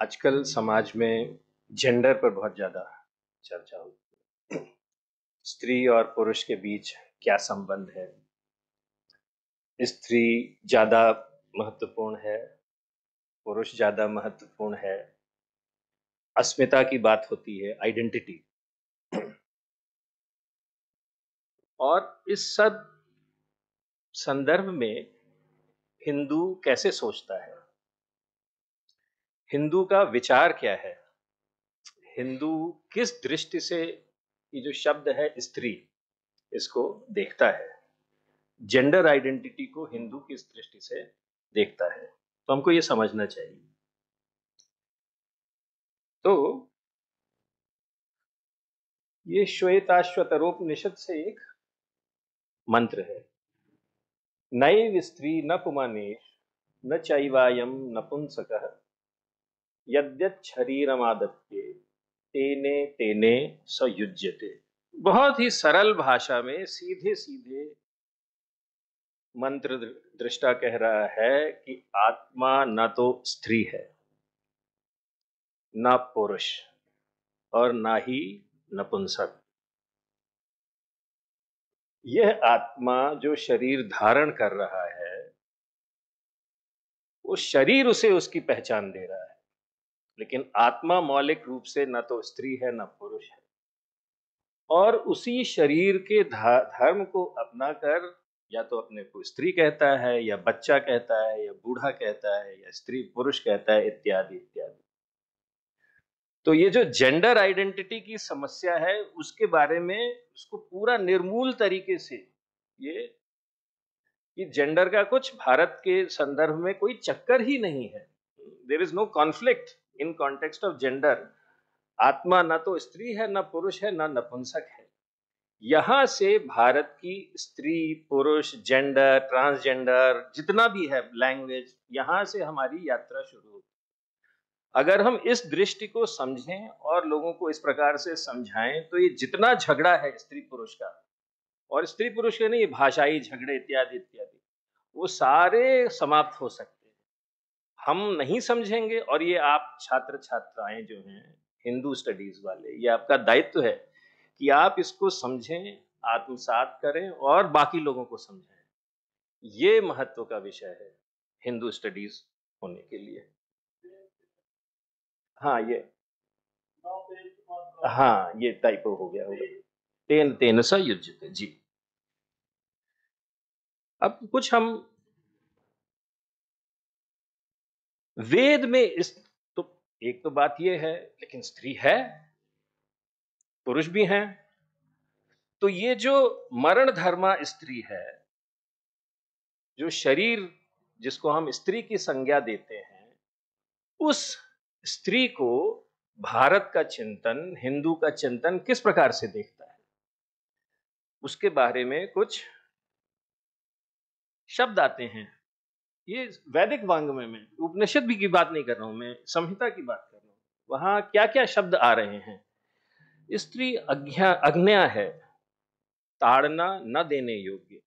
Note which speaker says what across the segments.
Speaker 1: आजकल समाज में जेंडर पर बहुत ज़्यादा चर्चा होती है। स्त्री और पुरुष के बीच क्या संबंध है? स्त्री ज़्यादा महत्वपूर्ण है, पुरुष ज़्यादा महत्वपूर्ण है? अस्मिता की बात होती है, आइडेंटिटी। और इस सब संदर्भ में हिंदू कैसे सोचता है? हिंदू का विचार क्या है? हिंदू किस दृष्टि से ये जो शब्द है स्त्री, इसको देखता है? जेंडर आइडेंटिटी को हिंदू किस दृष्टि से देखता है? तो हमको ये समझना चाहिए। तो ये श्वेताश्वतरोपनिषद से एक मंत्र है। नैव स्त्री न पुमानेश न चैवायम नपुंसकः यद्यत् शरीरमादत्ते तेने तेने स युज्यते। बहुत ही सरल भाषा में सीधे सीधे मंत्र दृष्टा कह रहा है कि आत्मा न तो स्त्री है, न पुरुष, और ना ही नपुंसक। यह आत्मा जो शरीर धारण कर रहा है, वो शरीर उसे उसकी पहचान दे रहा है, लेकिन आत्मा मौलिक रूप से न तो स्त्री है न पुरुष है। और उसी शरीर के धर्म को अपनाकर या तो अपने को स्त्री कहता है, या बच्चा कहता है, या बूढ़ा कहता है, या स्त्री पुरुष कहता है, इत्यादि इत्यादि। तो ये जो जेंडर आइडेंटिटी की समस्या है, उसके बारे में उसको पूरा निर्मूल तरीके से ये कि जेंडर का कुछ भारत के संदर्भ में कोई चक्कर ही नहीं है। There is no conflict in context of gender. आत्मा न तो स्त्री है, न पुरुष है, न नपुंसक है। यहां से भारत की स्त्री पुरुष जेंडर ट्रांसजेंडर जितना भी है लैंग्वेज, यहां से हमारी यात्रा शुरू होती है। अगर हम इस दृष्टि को समझें और लोगों को इस प्रकार से समझाएं, तो ये जितना झगड़ा है स्त्री पुरुष का, और स्त्री पुरुष के नहीं, भाषाई झगड़े इत्यादि इत्यादि, वो सारे समाप्त हो सकते हैं। हम नहीं समझेंगे, और ये आप छात्र छात्राएं जो हैं हिंदू स्टडीज वाले, ये आपका दायित्व है कि आप इसको समझें, आत्मसात करें और बाकी लोगों को समझाएं। ये महत्व का विषय है हिंदू स्टडीज होने के लिए। हाँ ये टाइपो हो गया होगा। तेन तेन स युज्यते जी। अब कुछ हम वेद में इस, तो एक तो बात ये है, लेकिन स्त्री है, पुरुष भी हैं। तो ये जो मरण धर्मा स्त्री है, जो शरीर जिसको हम स्त्री की संज्ञा देते हैं, उस स्त्री को भारत का चिंतन, हिंदू का चिंतन किस प्रकार से देखता है, उसके बारे में कुछ शब्द आते हैं। ये वैदिक वांग्मय में, उपनिषद भी की बात नहीं कर रहा हूं मैं, संहिता की बात कर रहा हूं। वहां क्या क्या शब्द आ रहे हैं? स्त्री अज्ञा है, ताड़ना न देने योग्य,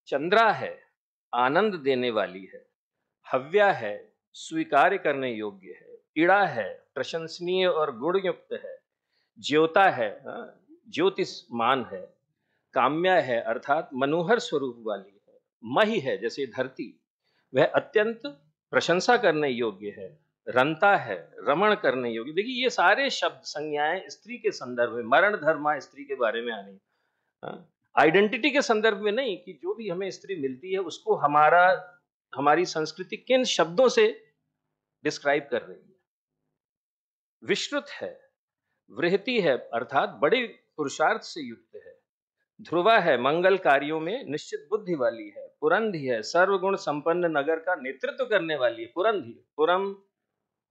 Speaker 1: चंद्रा है, आनंद देने वाली है, हव्या है, स्वीकार करने योग्य है, इड़ा है, प्रशंसनीय और गुणयुक्त है, ज्योता है, ज्योतिषमान है, काम्या है अर्थात मनोहर स्वरूप वाली है, मही है जैसे धरती, वह अत्यंत प्रशंसा करने योग्य है, रंता है, रमण करने योग्य। देखिए ये सारे शब्द संज्ञाएं स्त्री के संदर्भ में, मरण धर्मा स्त्री के बारे में आ रही, आइडेंटिटी के संदर्भ में नहीं, कि जो भी हमें स्त्री मिलती है उसको हमारी संस्कृति किन शब्दों से डिस्क्राइब कर रही है। विश्रुत है, वृहति है अर्थात बड़े पुरुषार्थ से युक्त है, ध्रुवा है, मंगल कार्यों में निश्चित बुद्धि वाली है, पुरंधी है, सर्वगुण संपन्न नगर का नेतृत्व करने वाली है। पुरंधी, पुरम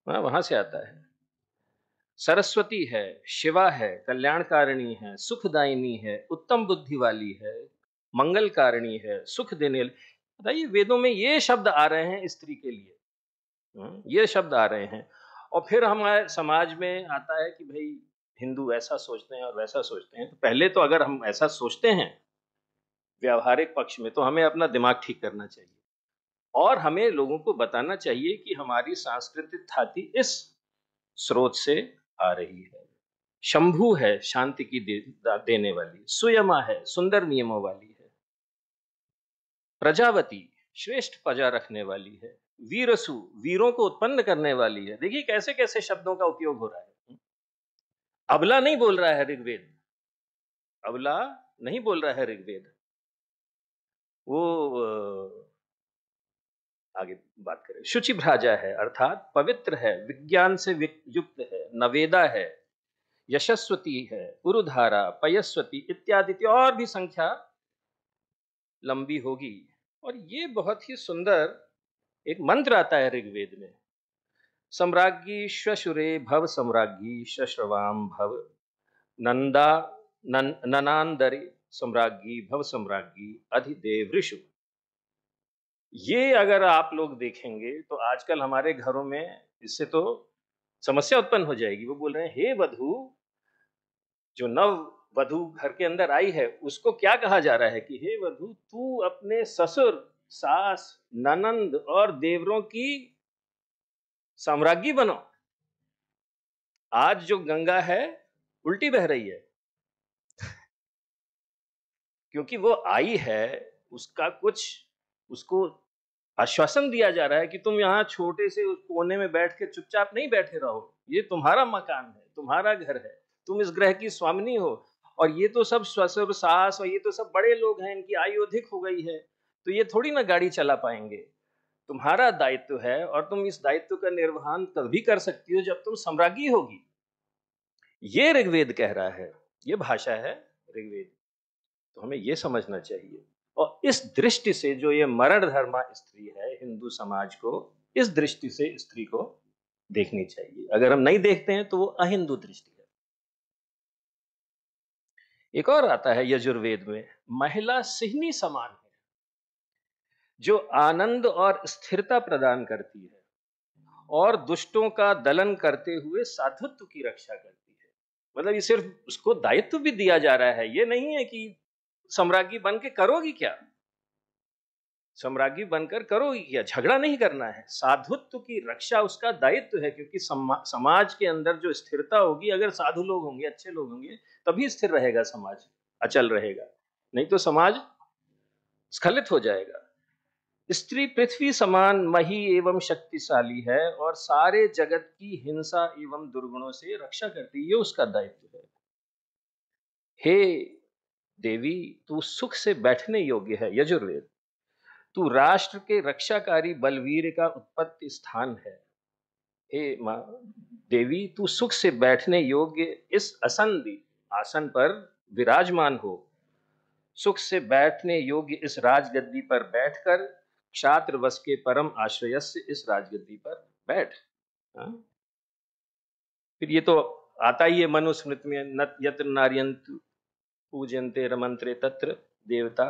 Speaker 1: वहां से आता है। सरस्वती है, शिवा है, कल्याणकारिणी है, सुखदायिनी है, उत्तम बुद्धि वाली है, मंगलकारिणी है, सुख देने वाली। बताइए वेदों में ये शब्द आ रहे हैं स्त्री के लिए, ये शब्द आ रहे हैं। और फिर हमारे समाज में आता है कि भाई हिंदू ऐसा सोचते हैं और वैसा सोचते हैं। तो पहले तो अगर हम ऐसा सोचते हैं व्यवहारिक पक्ष में, तो हमें अपना दिमाग ठीक करना चाहिए, और हमें लोगों को बताना चाहिए कि हमारी सांस्कृतिक थाती इस स्रोत से आ रही है। शंभु है शांति की देने वाली, सुयमा है सुंदर नियमों वाली है, प्रजावती श्रेष्ठ प्रजा रखने वाली है, वीरसु वीरों को उत्पन्न करने वाली है। देखिए कैसे कैसे शब्दों का उपयोग हो रहा है। अबला नहीं बोल रहा है ऋग्वेद, अबला नहीं बोल रहा है ऋग्वेद, वो आगे बात करें। शुचि भ्राजा है अर्थात पवित्र है, विज्ञान से युक्त है, नवेदा है, यशस्वती है, उरुधारा, पयस्वती इत्यादि और भी संख्या लंबी होगी। और ये बहुत ही सुंदर एक मंत्र आता है ऋग्वेद में, सम्राज्ञी श्वशुरे भव सम्राज्ञी शश्रवाम भव नंदा ननांदरी सम्राज्ञी भव सम्राज्ञी अधिदेव ऋषु। ये अगर आप लोग देखेंगे तो आजकल हमारे घरों में इससे तो समस्या उत्पन्न हो जाएगी। वो बोल रहे हैं हे वधू, जो नव वधू घर के अंदर आई है उसको क्या कहा जा रहा है कि हे वधू तू अपने ससुर, सास, ननंद और देवरों की साम्राज्ञी बनो। आज जो गंगा है उल्टी बह रही है क्योंकि वो आई है, उसका कुछ उसको आश्वासन दिया जा रहा है कि तुम यहाँ छोटे से उस कोने में बैठ के चुपचाप नहीं बैठे रहो, ये तुम्हारा मकान है, तुम्हारा घर है, तुम इस ग्रह की स्वामिनी हो। और ये तो सब ससुर सास और ये तो सब बड़े लोग हैं, इनकी आयु अधिक हो गई है, तो ये थोड़ी ना गाड़ी चला पाएंगे। तुम्हारा दायित्व है और तुम इस दायित्व का निर्वहन तभी कर सकती हो जब तुम सम्राज्ञी होगी। ये ऋग्वेद कह रहा है, ये भाषा है ऋग्वेद। तो हमें ये समझना चाहिए। और इस दृष्टि से जो ये मरण धर्मा स्त्री है, हिंदू समाज को इस दृष्टि से स्त्री को देखनी चाहिए। अगर हम नहीं देखते हैं तो वो अहिंदू दृष्टि है। एक और आता है यजुर्वेद में, महिला सिंहनी समान है, जो आनंद और स्थिरता प्रदान करती है और दुष्टों का दलन करते हुए साधुत्व की रक्षा करती है। मतलब ये सिर्फ उसको दायित्व भी दिया जा रहा है, ये नहीं है कि सम्राज्ञी बन के करोगी क्या, सम्राज्ञी बनकर करोगी क्या, झगड़ा नहीं करना है, साधुत्व की रक्षा उसका दायित्व है। क्योंकि समाज के अंदर जो स्थिरता होगी, अगर साधु लोग होंगे, अच्छे लोग होंगे, तभी स्थिर रहेगा समाज, अचल रहेगा, नहीं तो समाज स्खलित हो जाएगा। स्त्री पृथ्वी समान मही एवं शक्तिशाली है और सारे जगत की हिंसा एवं दुर्गुणों से रक्षा करती है, ये उसका दायित्व है। हे देवी, तू सुख से बैठने योग्य है, यजुर्वेद। तू राष्ट्र के रक्षाकारी बलवीर का उत्पत्ति स्थान है। हे मां देवी, तू सुख से बैठने योग्य इस असंधि आसन पर विराजमान हो। सुख से बैठने योग्य इस राजगद्दी पर बैठकर क्षात्र वश के परम आश्रय से इस राजगद्दी पर बैठ। फिर ये तो आता ही है मनुस्मृति में, न यत्र नार्यंत पूजन्ते रमन्ते तत्र देवता।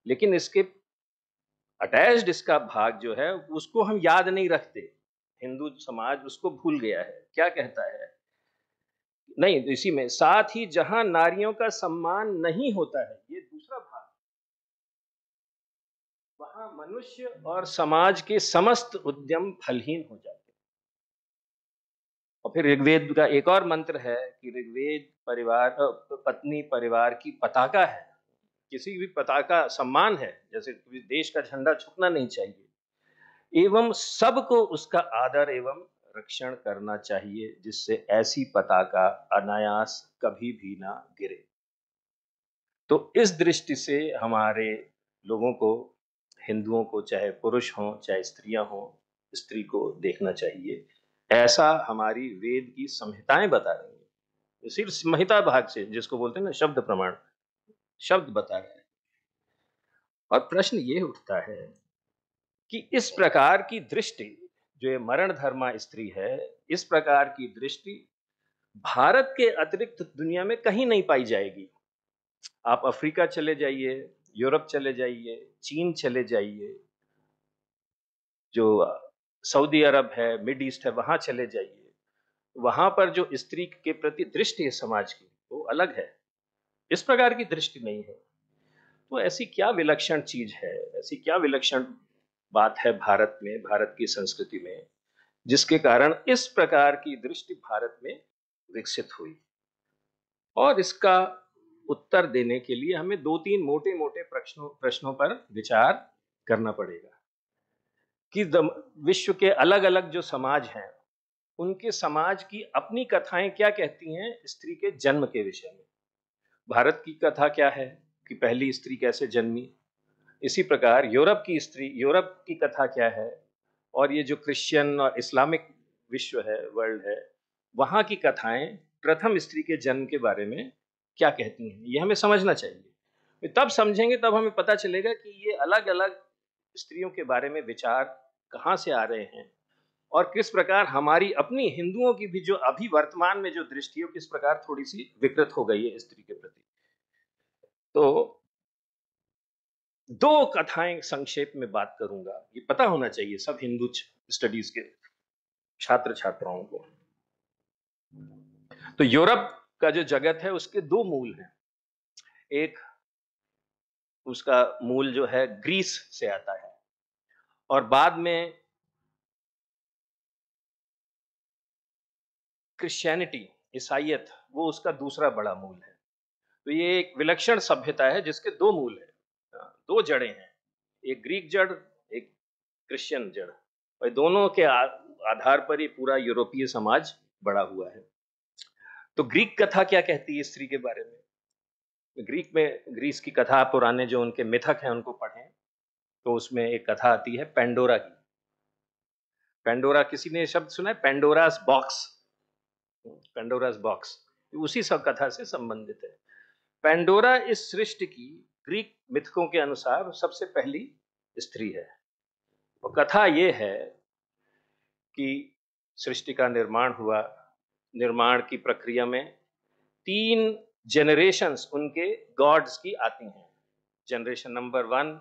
Speaker 1: लेकिन इसके अटैच्ड इसका भाग जो है उसको हम याद नहीं रखते, हिंदू समाज उसको भूल गया है। क्या कहता है, नहीं इसी में, साथ ही जहां नारियों का सम्मान नहीं होता है, ये दूसरा भाग, वहां मनुष्य और समाज के समस्त उद्यम फलहीन हो जाते हैं। और फिर ऋग्वेद का एक और मंत्र है कि ऋग्वेद परिवार पत्नी परिवार की पताका है, किसी भी पताका सम्मान है, जैसे देश का झंडा झुकना नहीं चाहिए, एवं सबको उसका आदर एवं रक्षण करना चाहिए, जिससे ऐसी पताका अनायास कभी भी ना गिरे। तो इस दृष्टि से हमारे लोगों को, हिंदुओं को, चाहे पुरुष हों चाहे स्त्रियां हों, स्त्री को देखना चाहिए। ऐसा हमारी वेद की संहिताएं बता रही हैं। सिर्फ संहिता भाग से, जिसको बोलते हैं ना शब्द प्रमाण, शब्द बता रहे हैं। और प्रश्न ये उठता है कि इस प्रकार की दृष्टि, जो ये मरण धर्मा स्त्री है, इस प्रकार की दृष्टि भारत के अतिरिक्त दुनिया में कहीं नहीं पाई जाएगी। आप अफ्रीका चले जाइए, यूरोप चले जाइए, चीन चले जाइए, जो सऊदी अरब है, मिड ईस्ट है, वहां चले जाइए, वहां पर जो स्त्री के प्रति दृष्टि है समाज की, वो अलग है। इस प्रकार की दृष्टि नहीं है। तो ऐसी क्या विलक्षण चीज है, ऐसी क्या विलक्षण बात है भारत में, भारत की संस्कृति में, जिसके कारण इस प्रकार की दृष्टि भारत में विकसित हुई। और इसका उत्तर देने के लिए हमें दो तीन मोटे मोटे प्रश्नों पर विचार करना पड़ेगा कि विश्व के अलग अलग जो समाज हैं, उनके समाज की अपनी कथाएं क्या कहती हैं स्त्री के जन्म के विषय में। भारत की कथा क्या है कि पहली स्त्री कैसे जन्मी, इसी प्रकार यूरोप की कथा क्या है, और ये जो क्रिश्चियन और इस्लामिक विश्व है, वर्ल्ड है, वहां की कथाएं प्रथम स्त्री के जन्म के बारे में क्या कहती हैं, ये हमें समझना चाहिए। तब समझेंगे, तब हमें पता चलेगा कि ये अलग अलग स्त्रियों के बारे में विचार कहाँ से आ रहे हैं, और किस प्रकार हमारी अपनी हिंदुओं की भी जो अभी वर्तमान में जो दृष्टि है, किस प्रकार थोड़ी सी विकृत हो गई है स्त्री के प्रति। तो दो कथाएं संक्षेप में बात करूंगा, ये पता होना चाहिए सब हिंदू स्टडीज के छात्र छात्राओं को। तो यूरोप का जो जगत है उसके दो मूल हैं। एक उसका मूल जो है ग्रीस से आता है, और बाद में क्रिश्चियनिटी, ईसाईयत, वो उसका दूसरा बड़ा मूल है। तो ये एक विलक्षण सभ्यता है जिसके दो मूल है, दो जड़ें हैं, एक ग्रीक जड़, एक क्रिश्चियन जड़, और दोनों के आधार पर ही पूरा यूरोपीय समाज बड़ा हुआ है। तो ग्रीक कथा क्या कहती है स्त्री के बारे में? ग्रीस की कथा, पुराने जो उनके मिथक हैं उनको पढ़ें तो उसमें एक कथा आती है पेंडोरा की। पेंडोरा, किसी ने शब्द सुना है पेंडोरास बॉक्स? पेंडोरास बॉक्स उसी सब कथा से संबंधित है। पेंडोरा इस सृष्टि की ग्रीक मिथकों के अनुसार सबसे पहली स्त्री है। और कथा ये है कि सृष्टि का निर्माण हुआ, निर्माण की प्रक्रिया में 3 जनरेशंस उनके गॉड्स की आती हैं। जनरेशन नंबर 1,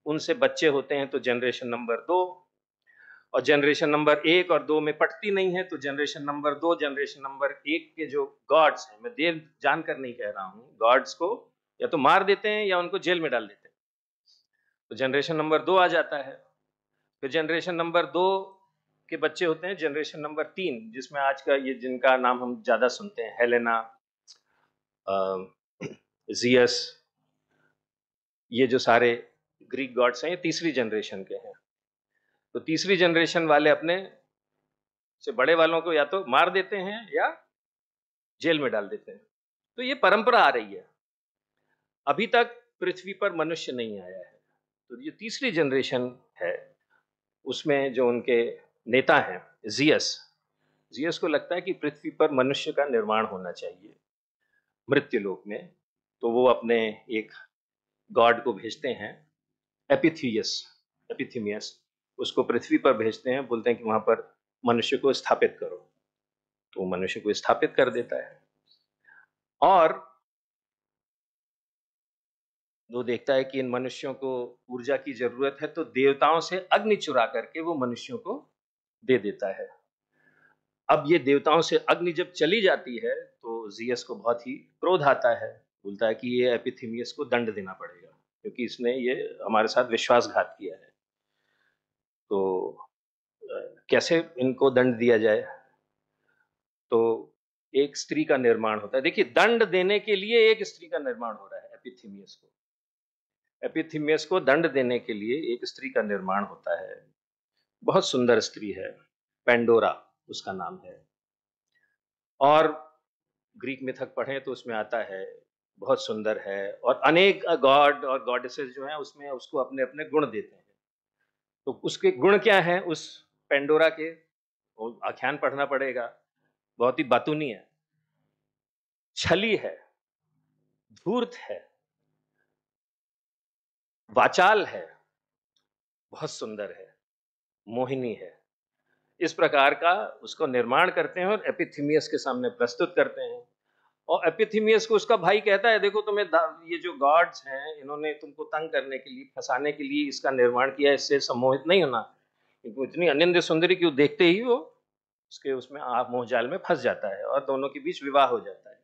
Speaker 1: उनसे बच्चे होते हैं तो जनरेशन नंबर 2, और जनरेशन नंबर 1 और 2 में पटती नहीं है तो जनरेशन नंबर 2, जनरेशन नंबर 1 के जो गॉड्स हैं, मैं देर जानकर नहीं कह रहा हूँ, गॉड्स को या तो मार देते हैं या उनको जेल में डाल देते हैं, तो जनरेशन नंबर 2 आ जाता है। फिर जनरेशन नंबर 2 के बच्चे होते हैं जनरेशन नंबर 3, जिसमें आज का ये जिनका नाम हम ज्यादा सुनते हैं, हेलेना, जियस, ये जो सारे ग्रीक गॉड्स हैं, ये तीसरी जनरेशन के हैं। तो तीसरी जनरेशन वाले अपने से बड़े वालों को या तो मार देते हैं या जेल में डाल देते हैं। तो ये परंपरा आ रही है, अभी तक पृथ्वी पर मनुष्य नहीं आया है। तो ये तीसरी जनरेशन है, उसमें जो उनके नेता हैं जियस को लगता है कि पृथ्वी पर मनुष्य का निर्माण होना चाहिए मृत्युलोक में। तो वो अपने एक गॉड को भेजते हैं, एपिथीमियस, उसको पृथ्वी पर भेजते हैं, बोलते हैं कि वहां पर मनुष्य को स्थापित करो। तो मनुष्य को स्थापित कर देता है, और वो देखता है कि इन मनुष्यों को ऊर्जा की जरूरत है, तो देवताओं से अग्नि चुरा करके वो मनुष्यों को दे देता है। अब ये देवताओं से अग्नि जब चली जाती है तो जियस को बहुत ही क्रोध आता है, बोलता है कि ये एपिथीमियस को दंड देना पड़ेगा क्योंकि इसने ये हमारे साथ विश्वासघात किया है। तो कैसे इनको दंड दिया जाए? तो एक स्त्री का निर्माण होता है। देखिए, दंड देने के लिए एक स्त्री का निर्माण हो रहा है, एपिथीमियस को दंड देने के लिए एक स्त्री का निर्माण होता है। बहुत सुंदर स्त्री है, पेंडोरा उसका नाम है। और ग्रीक मिथक पढ़ें तो उसमें आता है, बहुत सुंदर है, और अनेक गॉड और गॉडेसेस जो हैं उसमें उसको अपने अपने गुण देते हैं। तो उसके गुण क्या हैं उस पेंडोरा के, आख्यान पढ़ना पड़ेगा। बहुत ही बातूनी है, छली है, धूर्त है, वाचाल है, बहुत सुंदर है, मोहिनी है। इस प्रकार का उसको निर्माण करते हैं और एपिथीमियस के सामने प्रस्तुत करते हैं। और एपिथीमियस को उसका भाई कहता है, देखो तुम्हें ये जो गॉड्स हैं इन्होंने तुमको तंग करने के लिए, फंसाने के लिए इसका निर्माण किया, इससे सम्मोहित नहीं होना। क्योंकि इतनी अनिंद्य सुंदरी की देखते ही वो उसके उसमें आप मोह जाल में फंस जाता है और दोनों के बीच विवाह हो जाता है।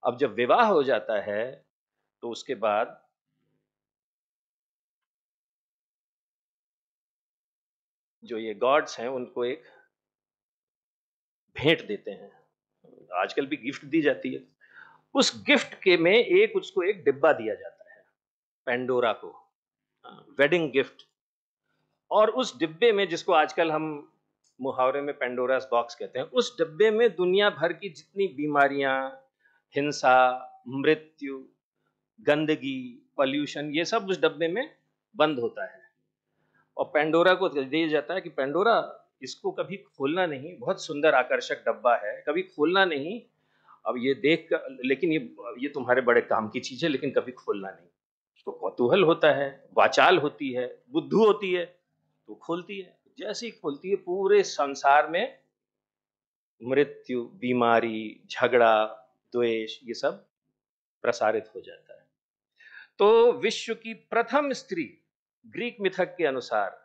Speaker 1: अब जब विवाह हो जाता है तो उसके बाद जो ये गॉड्स हैं उनको एक भेंट देते हैं, आजकल भी गिफ्ट दी जाती है। उस गिफ्ट के में एक उसको एक डिब्बा दिया जाता है, पेंडोरा को, वेडिंग गिफ्ट। और उस डिब्बे में, जिसको आजकल हम मुहावरे में पेंडोरास बॉक्स कहते हैं, उस डिब्बे में दुनिया भर की जितनी बीमारियां, हिंसा, मृत्यु, गंदगी, पॉल्यूशन, ये सब उस डब्बे में बंद होता है। और पेंडोरा को दिया जाता है कि पेंडोरा, इसको कभी खोलना नहीं, बहुत सुंदर आकर्षक डब्बा है, कभी खोलना नहीं। अब ये देख कर, लेकिन ये तुम्हारे बड़े काम की चीज है, लेकिन कभी खोलना नहीं। उसको कौतूहल होता है, वाचाल होती है, बुद्धू होती है, तो खोलती है। जैसे ही खोलती है, पूरे संसार में मृत्यु, बीमारी, झगड़ा, द्वेष, ये सब प्रसारित हो जाता है। तो विश्व की प्रथम स्त्री, ग्रीक मिथक के अनुसार,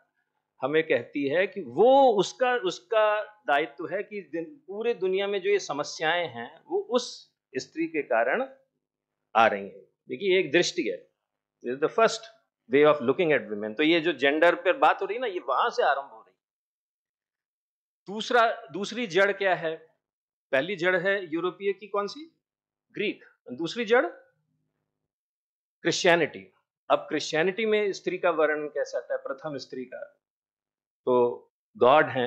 Speaker 1: हमें कहती है कि वो उसका उसका दायित्व है कि पूरे दुनिया में जो ये समस्याएं हैं वो उस स्त्री के कारण आ रही हैं। देखिए, एक दृष्टि है, this is the first way of looking at women. तो ये जो जेंडर पर बात हो रही है ना, ये वहां से आरंभ हो रही है। दूसरी जड़ क्या है? पहली जड़ है यूरोपीय की, कौन सी? ग्रीक। दूसरी जड़ क्रिश्चियनिटी। अब क्रिश्चियनिटी में स्त्री का वर्णन कैसा आता है? प्रथम स्त्री का तो गॉड है।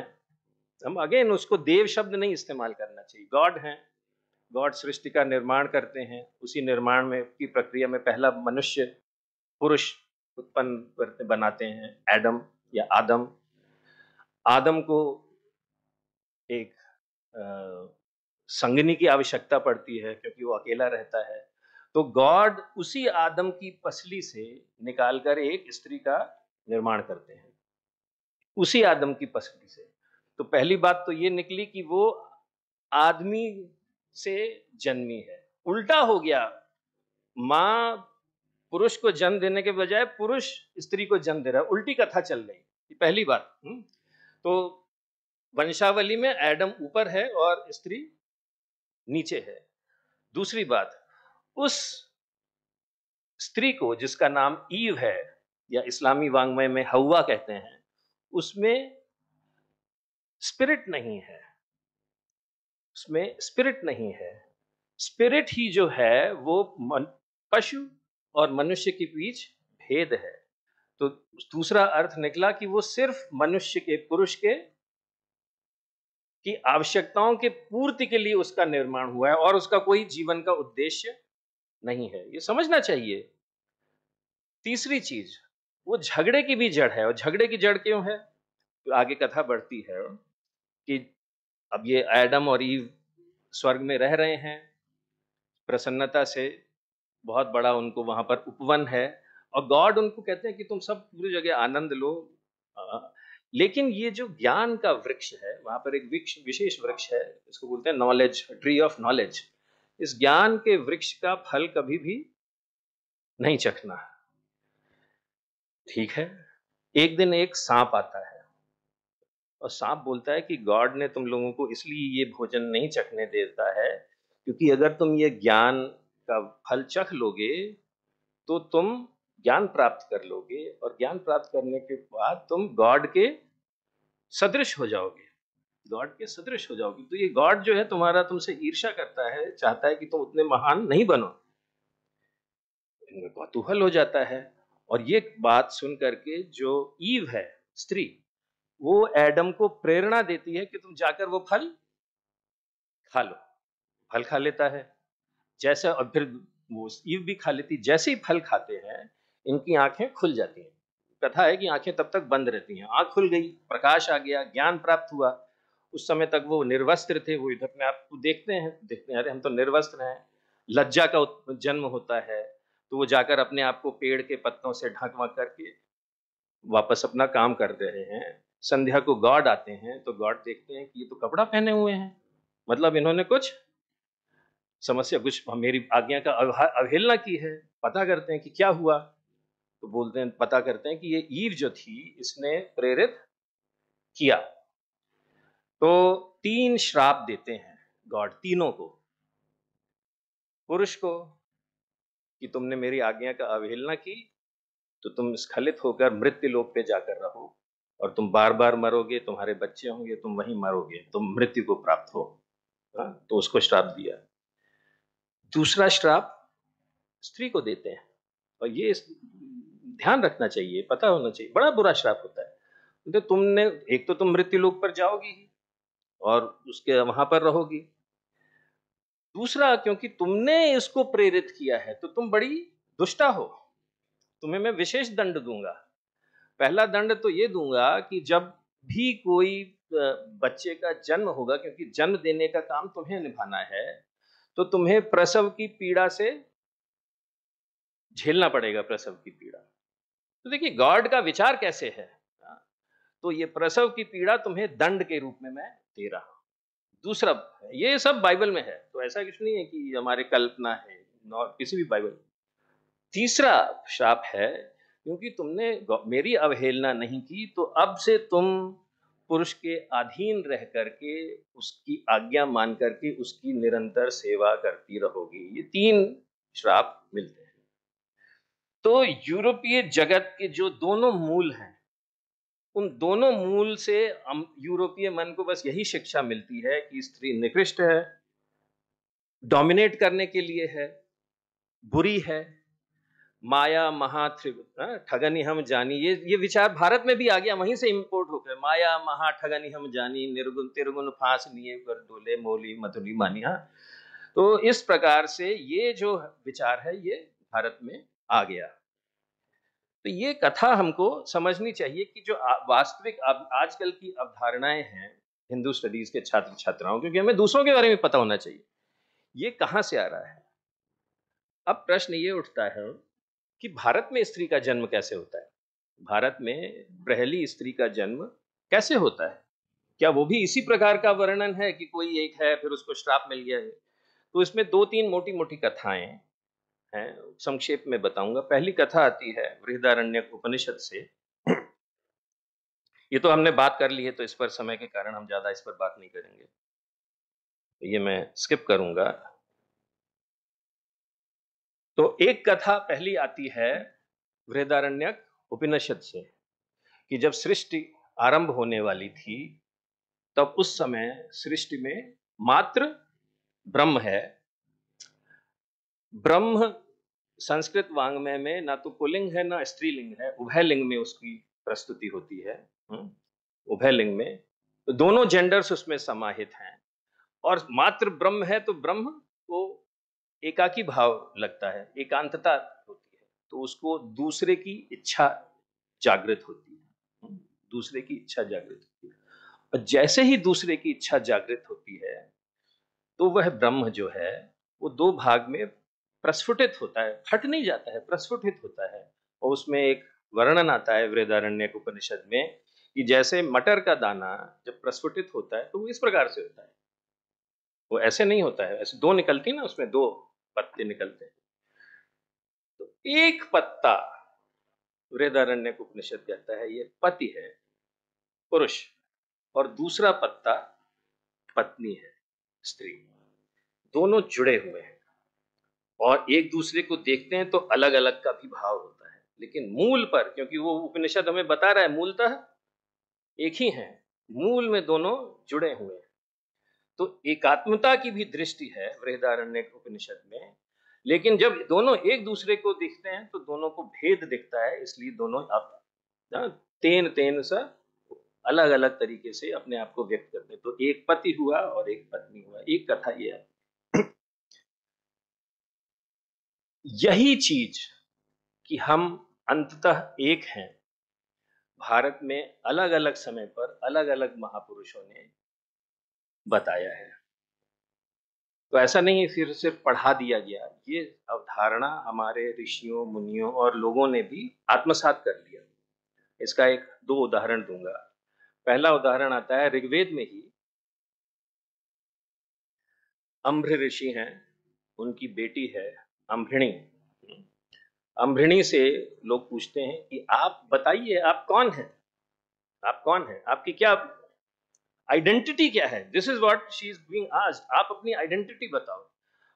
Speaker 1: हम अगेन उसको देव शब्द नहीं इस्तेमाल करना चाहिए, गॉड है। गॉड सृष्टि का निर्माण करते हैं, उसी निर्माण में की प्रक्रिया में पहला मनुष्य, पुरुष उत्पन्न करते, बनाते हैं, एडम या आदम। आदम को एक संगनी की आवश्यकता पड़ती है, क्योंकि वो अकेला रहता है। तो गॉड उसी आदम की पसली से निकालकर एक स्त्री का निर्माण करते हैं, उसी आदम की पसली से। तो पहली बात तो ये निकली कि वो आदमी से जन्मी है। उल्टा हो गया, माँ पुरुष को जन्म देने के बजाय पुरुष स्त्री को जन्म दे रहा है, उल्टी कथा चल रही। ये पहली बात। तो वंशावली में एडम ऊपर है और स्त्री नीचे है। दूसरी बात, उस स्त्री को जिसका नाम ईव है, या इस्लामी वांग्मय में हव्वा कहते हैं, उसमें स्पिरिट नहीं है, उसमें स्पिरिट नहीं है। स्पिरिट ही जो है वो पशु और मनुष्य के बीच भेद है। तो दूसरा अर्थ निकला कि वो सिर्फ मनुष्य के, पुरुष के की आवश्यकताओं के पूर्ति के लिए उसका निर्माण हुआ है, और उसका कोई जीवन का उद्देश्य नहीं है। ये समझना चाहिए। तीसरी चीज, वो झगड़े की भी जड़ है। और झगड़े की जड़ क्यों है? तो आगे कथा बढ़ती है कि अब ये एडम और ईव स्वर्ग में रह रहे हैं प्रसन्नता से, बहुत बड़ा उनको वहां पर उपवन है, और गॉड उनको कहते हैं कि तुम सब पूरी जगह आनंद लो। लेकिन ये जो ज्ञान का वृक्ष है, वहां पर एक विशेष वृक्ष है, इसको बोलते हैं नॉलेज, ट्री ऑफ नॉलेज। इस ज्ञान के वृक्ष का फल कभी भी नहीं चखना। ठीक है। एक दिन एक सांप आता है, और सांप बोलता है कि गॉड ने तुम लोगों को इसलिए ये भोजन नहीं चखने देता है, क्योंकि अगर तुम ये ज्ञान का फल चख लोगे तो तुम ज्ञान प्राप्त कर लोगे, और ज्ञान प्राप्त करने के बाद तुम गॉड के सदृश हो जाओगे, गॉड के सदृश हो जाओगे। तो ये गॉड जो है तुम्हारा, तुमसे ईर्ष्या करता है, चाहता है कि तुम उतने महान नहीं बनो। इनमें कौतूहल हो जाता है। और ये बात सुन करके जो ईव है, स्त्री, वो एडम को प्रेरणा देती है कि तुम जाकर वो फल खा लो। फल खा लेता है, जैसे, और फिर वो ईव भी खा लेती। जैसे ही फल खाते हैं, इनकी आंखें खुल जाती हैं। कथा है कि आंखें तब तक बंद रहती हैं, आंख खुल गई, प्रकाश आ गया, ज्ञान प्राप्त हुआ। उस समय तक वो निर्वस्त्र थे, वो इधर अपने आप को देखते हैं, अरे हम तो निर्वस्त्र हैं। लज्जा का जन्म होता है, तो वो जाकर अपने आप को पेड़ के पत्तों से ढक वक करके वापस अपना काम कर रहे हैं। संध्या को गॉड आते हैं, तो गॉड देखते हैं कि ये तो कपड़ा पहने हुए हैं, मतलब इन्होंने कुछ समस्या, कुछ मेरी आज्ञा का अवहेलना की है। पता करते हैं कि क्या हुआ, तो बोलते हैं, पता करते हैं कि ये ईव जो थी, इसने प्रेरित किया। तो 3 श्राप देते हैं गॉड, तीनों को। पुरुष को कि तुमने मेरी आज्ञा का अवहेलना की, तो तुम स्खलित होकर मृत्यु लोक पे जाकर रहो। और तुम बार बार मरोगे, तुम्हारे बच्चे होंगे, तुम वहीं मरोगे, तुम मृत्यु को प्राप्त हो। तो उसको श्राप दिया। दूसरा श्राप स्त्री को देते हैं, और ये ध्यान रखना चाहिए, पता होना चाहिए, बड़ा बुरा श्राप होता है। तो तुमने एक तो तुम मृत्यु लोक पर जाओगी ही और उसके वहां पर रहोगी। दूसरा, क्योंकि तुमने इसको प्रेरित किया है तो तुम बड़ी दुष्टा हो, तुम्हें मैं विशेष दंड दूंगा। पहला दंड तो ये दूंगा कि जब भी कोई बच्चे का जन्म होगा, क्योंकि जन्म देने का काम तुम्हें निभाना है, तो तुम्हें प्रसव की पीड़ा से झेलना पड़ेगा, प्रसव की पीड़ा। तो देखिए गॉड का विचार कैसे है। तो ये प्रसव की पीड़ा तुम्हें दंड के रूप में मैं दे रहा हूं। दूसरा, ये सब बाइबल में है, तो ऐसा कुछ नहीं है कि हमारे कल्पना है, किसी भी बाइबल। तीसरा श्राप है, क्योंकि तुमने मेरी अवहेलना नहीं की, तो अब से तुम पुरुष के अधीन रह करके, उसकी आज्ञा मान करके उसकी निरंतर सेवा करती रहोगी। ये 3 श्राप मिलते हैं। तो यूरोपीय जगत के जो दोनों मूल हैं, उन दोनों मूल से यूरोपीय मन को बस यही शिक्षा मिलती है कि स्त्री निकृष्ट है, डोमिनेट करने के लिए है, बुरी है, माया महा ठगनी हम जानी। ये विचार भारत में भी आ गया, वहीं से इंपोर्ट होकर, माया महा ठगनी हम जानी, निर्गुण तिरगुण फांस लिए कर डोले मोली मधुली मानी। तो इस प्रकार से ये जो विचार है ये भारत में आ गया। तो ये कथा हमको समझनी चाहिए कि जो वास्तविक आजकल की अवधारणाएं हैं हिंदू स्टडीज के छात्र छात्राओं, क्योंकि हमें दूसरों के बारे में पता होना चाहिए ये कहां से आ रहा है। अब प्रश्न ये उठता है कि भारत में स्त्री का जन्म कैसे होता है, भारत में पहली स्त्री का जन्म कैसे होता है, क्या वो भी इसी प्रकार का वर्णन है कि कोई एक है फिर उसको श्राप मिल गया है। तो इसमें 2-3 मोटी मोटी कथाएं हैं, संक्षेप में बताऊंगा। पहली कथा आती है बृहदारण्यक उपनिषद से। ये तो हमने बात कर ली है, तो इस पर समय के कारण हम ज्यादा इस पर बात नहीं करेंगे, ये मैं स्किप करूंगा। तो एक कथा पहली आती है बृहदारण्यक उपनिषद से, कि जब सृष्टि आरंभ होने वाली थी, तब उस समय सृष्टि में मात्र ब्रह्म है। ब्रह्म संस्कृत वांग्मय में ना तो पुल्लिंग है ना स्त्रीलिंग है, उभय लिंग में उसकी प्रस्तुति होती है। उभय लिंग में तो दोनों जेंडर्स उसमें समाहित हैं, और मात्र ब्रह्म है तो ब्रह्म को एकाकी भाव लगता है, एकांतता होती है, तो उसको दूसरे की इच्छा जागृत होती है, दूसरे की इच्छा जागृत होती है। और जैसे ही दूसरे की इच्छा जागृत होती है, तो वह ब्रह्म जो है वो 2 भाग में प्रस्फुटित होता है, फट नहीं जाता है, प्रस्फुटित होता है। और उसमें एक वर्णन आता है बृहदारण्यक उपनिषद में कि जैसे मटर का दाना जब प्रस्फुटित होता है तो वो इस प्रकार से होता है, वो ऐसे नहीं होता है, ऐसे 2 निकलती ना, उसमें 2 पत्ते निकलते हैं। तो एक पत्ता बृहदारण्यक उपनिषद कहता है ये पति है, पुरुष, और दूसरा पत्ता पत्नी है, स्त्री। दोनों जुड़े हुए हैं और एक दूसरे को देखते हैं तो अलग अलग का भी भाव होता है, लेकिन मूल पर, क्योंकि वो उपनिषद हमें बता रहा है मूलतः एक ही है, मूल में दोनों जुड़े हुए हैं। तो एकात्मता की भी दृष्टि है बृहदारण्यक उपनिषद में, लेकिन जब दोनों एक दूसरे को दिखते हैं तो दोनों को भेद दिखता है, इसलिए दोनों अब तेन तेन सा अलग अलग तरीके से अपने आप को व्यक्त करते हैं। तो एक पति हुआ और एक पत्नी हुआ, एक कथा ये है। यही चीज कि हम अंततः एक हैं, भारत में अलग अलग समय पर अलग अलग महापुरुषों ने बताया है। तो ऐसा नहीं फिर सिर्फ पढ़ा दिया गया, ये अवधारणा हमारे ऋषियों मुनियों और लोगों ने भी आत्मसात कर लिया। इसका 1-2 उदाहरण दूंगा। पहला उदाहरण आता है ऋग्वेद में ही। अम्भृ ऋषि हैं, उनकी बेटी है अम्भृणी। अम्भृणी से लोग पूछते हैं कि आप बताइए आप कौन हैं, आप कौन हैं, आपकी क्या आइडेंटिटी क्या है। This is what she is being asked, आप अपनी आइडेंटिटी बताओ।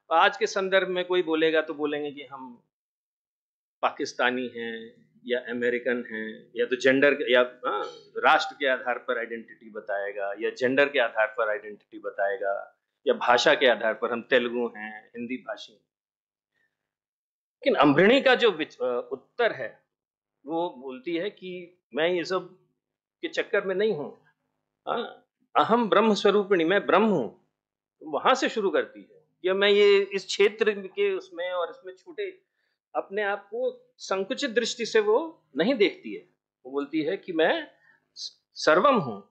Speaker 1: आज के संदर्भ में कोई बोलेगा तो बोलेंगे कि हम पाकिस्तानी हैं, या अमेरिकन हैं, या तो जेंडर या राष्ट्र के आधार पर आइडेंटिटी बताएगा, या जेंडर के आधार पर आइडेंटिटी बताएगा, या भाषा के आधार पर हम तेलुगु हैं, हिंदी भाषी। लेकिन अम्बरिणी का जो उत्तर है वो बोलती है कि मैं ये सब के चक्कर में नहीं हूं, अहम ब्रह्म स्वरूपिणी, मैं ब्रह्म हूं। वहां से शुरू करती है कि मैं ये इस क्षेत्र के उसमें और इसमें छूटे अपने आप को संकुचित दृष्टि से वो नहीं देखती है। वो बोलती है कि मैं सर्वम हूं।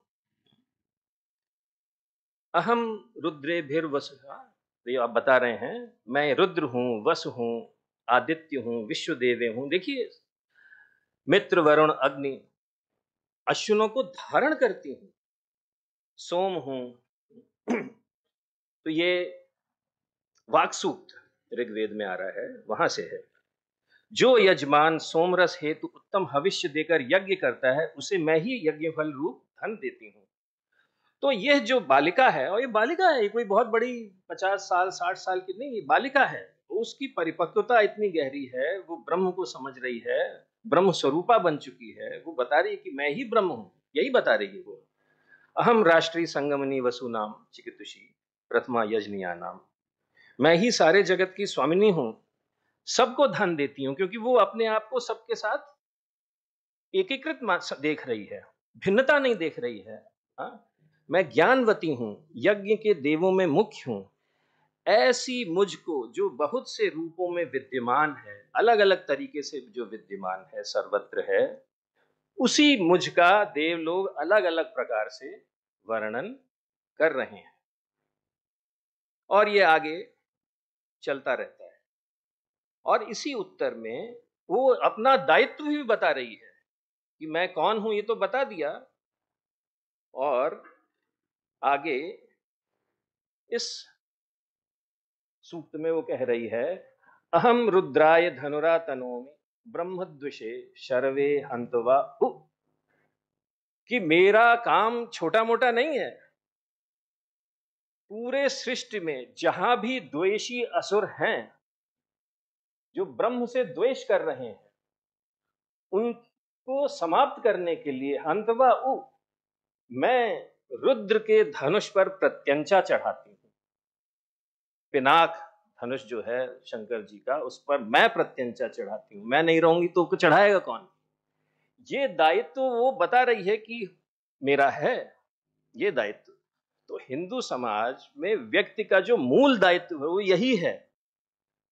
Speaker 1: अहम रुद्रे भीर वसु, तो ये आप बता रहे हैं मैं रुद्र हूं, वसु हूं, आदित्य हूं, विश्व देवे हूं। देखिए, मित्र, वरुण, अग्नि, अश्विनों को धारण करती हूं, सोम हूं। तो ये वाक्सूक्त ऋग्वेद में आ रहा है, वहां से है। जो यजमान सोमरस हेतु उत्तम भविष्य देकर यज्ञ करता है, उसे मैं ही यज्ञ फल रूप धन देती हूं। तो यह जो बालिका है, और ये बालिका है, कोई बहुत बड़ी 50 साल 60 साल की नहीं, ये बालिका है, उसकी परिपक्वता इतनी गहरी है, वो ब्रह्म को समझ रही है, ब्रह्म स्वरूपा बन चुकी है। वो बता रही है कि मैं ही ब्रह्म हूं, यही बता रही है वो। अहम राष्ट्रीय संगमनी वसु नाम चिकितुषी प्रथमा यजनिया नाम, मैं ही सारे जगत की स्वामिनी हूं, सबको धन देती हूं, क्योंकि वो अपने आप को सबके साथ एकीकृत देख रही है, भिन्नता नहीं देख रही है। मैं ज्ञानवती हूं, यज्ञ के देवों में मुख्य हूं, ऐसी मुझको जो बहुत से रूपों में विद्यमान है, अलग अलग तरीके से जो विद्यमान है, सर्वत्र है, उसी मुझ का देव लोग अलग अलग प्रकार से वर्णन कर रहे हैं। और ये आगे चलता रहता है। और इसी उत्तर में वो अपना दायित्व भी बता रही है कि मैं कौन हूं, ये तो बता दिया। और आगे इस सूक्त में वो कह रही है, अहम रुद्राय धनुरा तनोमि ब्रह्मद्विषे शर्वे हंतवा उ, कि मेरा काम छोटा मोटा नहीं है। पूरे सृष्टि में जहां भी द्वेषी असुर हैं, जो ब्रह्म से द्वेष कर रहे हैं, उनको समाप्त करने के लिए हंतवा उ, मैं रुद्र के धनुष पर प्रत्यंचा चढ़ाती हूं। पिनाक धनुष जो है शंकर जी का, उस पर मैं प्रत्यंचा चढ़ाती हूं। मैं नहीं रहूंगी तो चढ़ाएगा कौन? ये दायित्व वो बता रही है कि मेरा है ये दायित्व। तो हिंदू समाज में व्यक्ति का जो मूल दायित्व है वो यही है,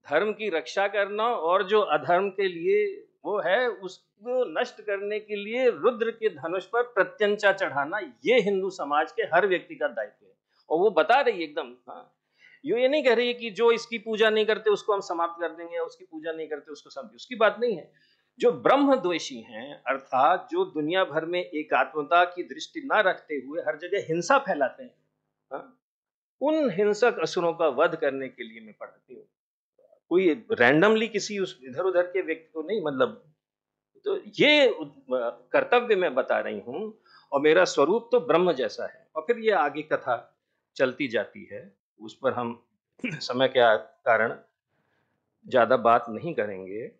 Speaker 1: धर्म की रक्षा करना, और जो अधर्म के लिए वो है उसको नष्ट करने के लिए रुद्र के धनुष पर प्रत्यंचा चढ़ाना, ये हिंदू समाज के हर व्यक्ति का दायित्व है। और वो बता रही है एकदम, ये नहीं कह रही है कि जो इसकी पूजा नहीं करते उसको हम समाप्त कर देंगे, उसकी पूजा नहीं करते उसको समाप्त, उसकी बात नहीं है। जो ब्रह्म द्वेषी हैं, अर्थात जो दुनिया भर में एकात्मता की दृष्टि ना रखते हुए हर जगह हिंसा फैलाते हैं, उन हिंसक असुरों का वध करने के लिए मैं पढ़ाती हूँ। कोई रैंडमली किसी उस इधर उधर के व्यक्ति को नहीं, मतलब तो ये कर्तव्य मैं बता रही हूँ, और मेरा स्वरूप तो ब्रह्म जैसा है। और फिर ये आगे कथा चलती जाती है, उस पर हम समय के कारण ज्यादा बात नहीं करेंगे।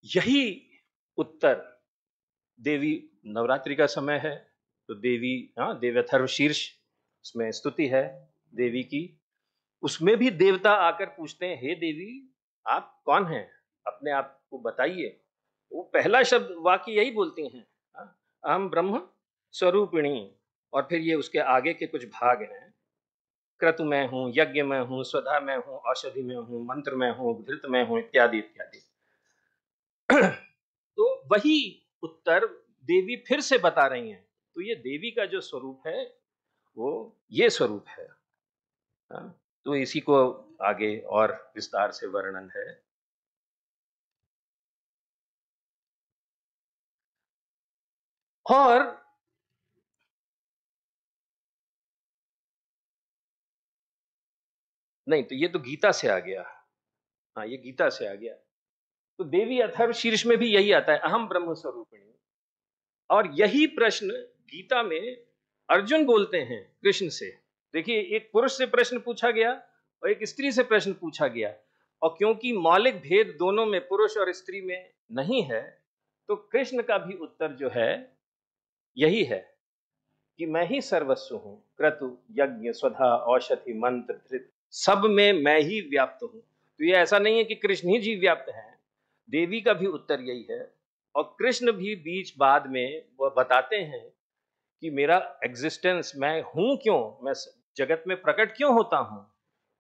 Speaker 1: यही उत्तर, देवी नवरात्रि का समय है, तो देवी देव्यथर्व शीर्ष उसमें स्तुति है देवी की। उसमें भी देवता आकर पूछते हैं, हे देवी आप कौन हैं, अपने आप को बताइए। वो पहला शब्द वाक्य यही बोलती हैं, अहम ब्रह्म स्वरूपिणी। और फिर ये उसके आगे के कुछ भाग हैं, क्रतु में हूं, यज्ञ में हूं, स्वधा में हूं, औषधि में हूं, मंत्र में हूं, धृत में हूं, इत्यादि इत्यादि। तो वही उत्तर देवी फिर से बता रही हैं। तो ये देवी का जो स्वरूप है वो ये स्वरूप है। तो इसी को आगे और विस्तार से वर्णन है। और नहीं, तो ये तो गीता से आ गया। हाँ, ये गीता से आ गया। तो देवी अथर्व शीर्ष में भी यही आता है, अहम ब्रह्म स्वरूपिणी। और यही प्रश्न गीता में अर्जुन बोलते हैं कृष्ण से। देखिए, एक पुरुष से प्रश्न पूछा गया और एक स्त्री से प्रश्न पूछा गया, और क्योंकि मौलिक भेद दोनों में, पुरुष और स्त्री में नहीं है, तो कृष्ण का भी उत्तर जो है यही है कि मैं ही सर्वस्व हूं, क्रतु यज्ञ स्वधा औषधि मंत्र धृत, सब में मैं ही व्याप्त हूं। तो ये ऐसा नहीं है कि कृष्ण ही जीव व्याप्त है, देवी का भी उत्तर यही है। और कृष्ण भी बीच बाद में वह बताते हैं कि मेरा एग्जिस्टेंस, मैं हूं क्यों, मैं जगत में प्रकट क्यों होता हूं,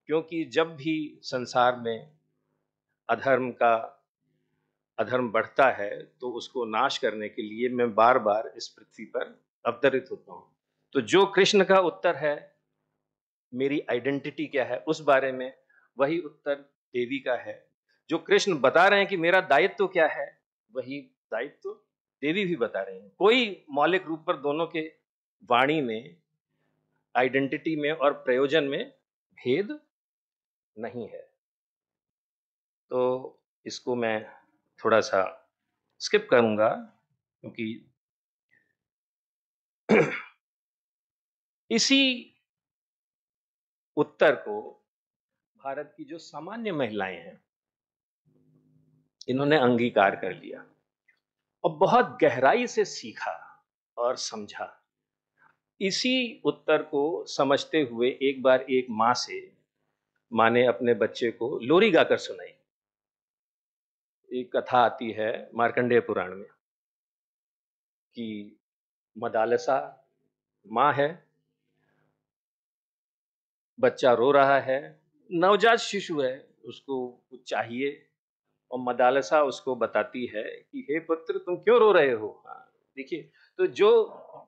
Speaker 1: क्योंकि जब भी संसार में अधर्म का अधर्म बढ़ता है तो उसको नाश करने के लिए मैं बार बार इस पृथ्वी पर अवतरित होता हूं। तो जो कृष्ण का उत्तर है, मेरी आइडेंटिटी क्या है उस बारे में, वही उत्तर देवी का है। जो कृष्ण बता रहे हैं कि मेरा दायित्व क्या है, वही दायित्व देवी भी बता रही हैं। कोई मौलिक रूप पर दोनों के वाणी में, आइडेंटिटी में और प्रयोजन में भेद नहीं है। तो इसको मैं थोड़ा सा स्किप करूंगा, क्योंकि इसी उत्तर को भारत की जो सामान्य महिलाएं हैं, इन्होंने अंगीकार कर लिया और बहुत गहराई से सीखा और समझा। इसी उत्तर को समझते हुए एक बार एक माँ ने अपने बच्चे को लोरी गाकर सुनाई। एक कथा आती है मार्कंडेय पुराण में कि मदालसा माँ है, बच्चा रो रहा है, नवजात शिशु है, उसको कुछ चाहिए, और मदालसा उसको बताती है कि हे पुत्र, तुम क्यों रो रहे हो। देखिए, तो जो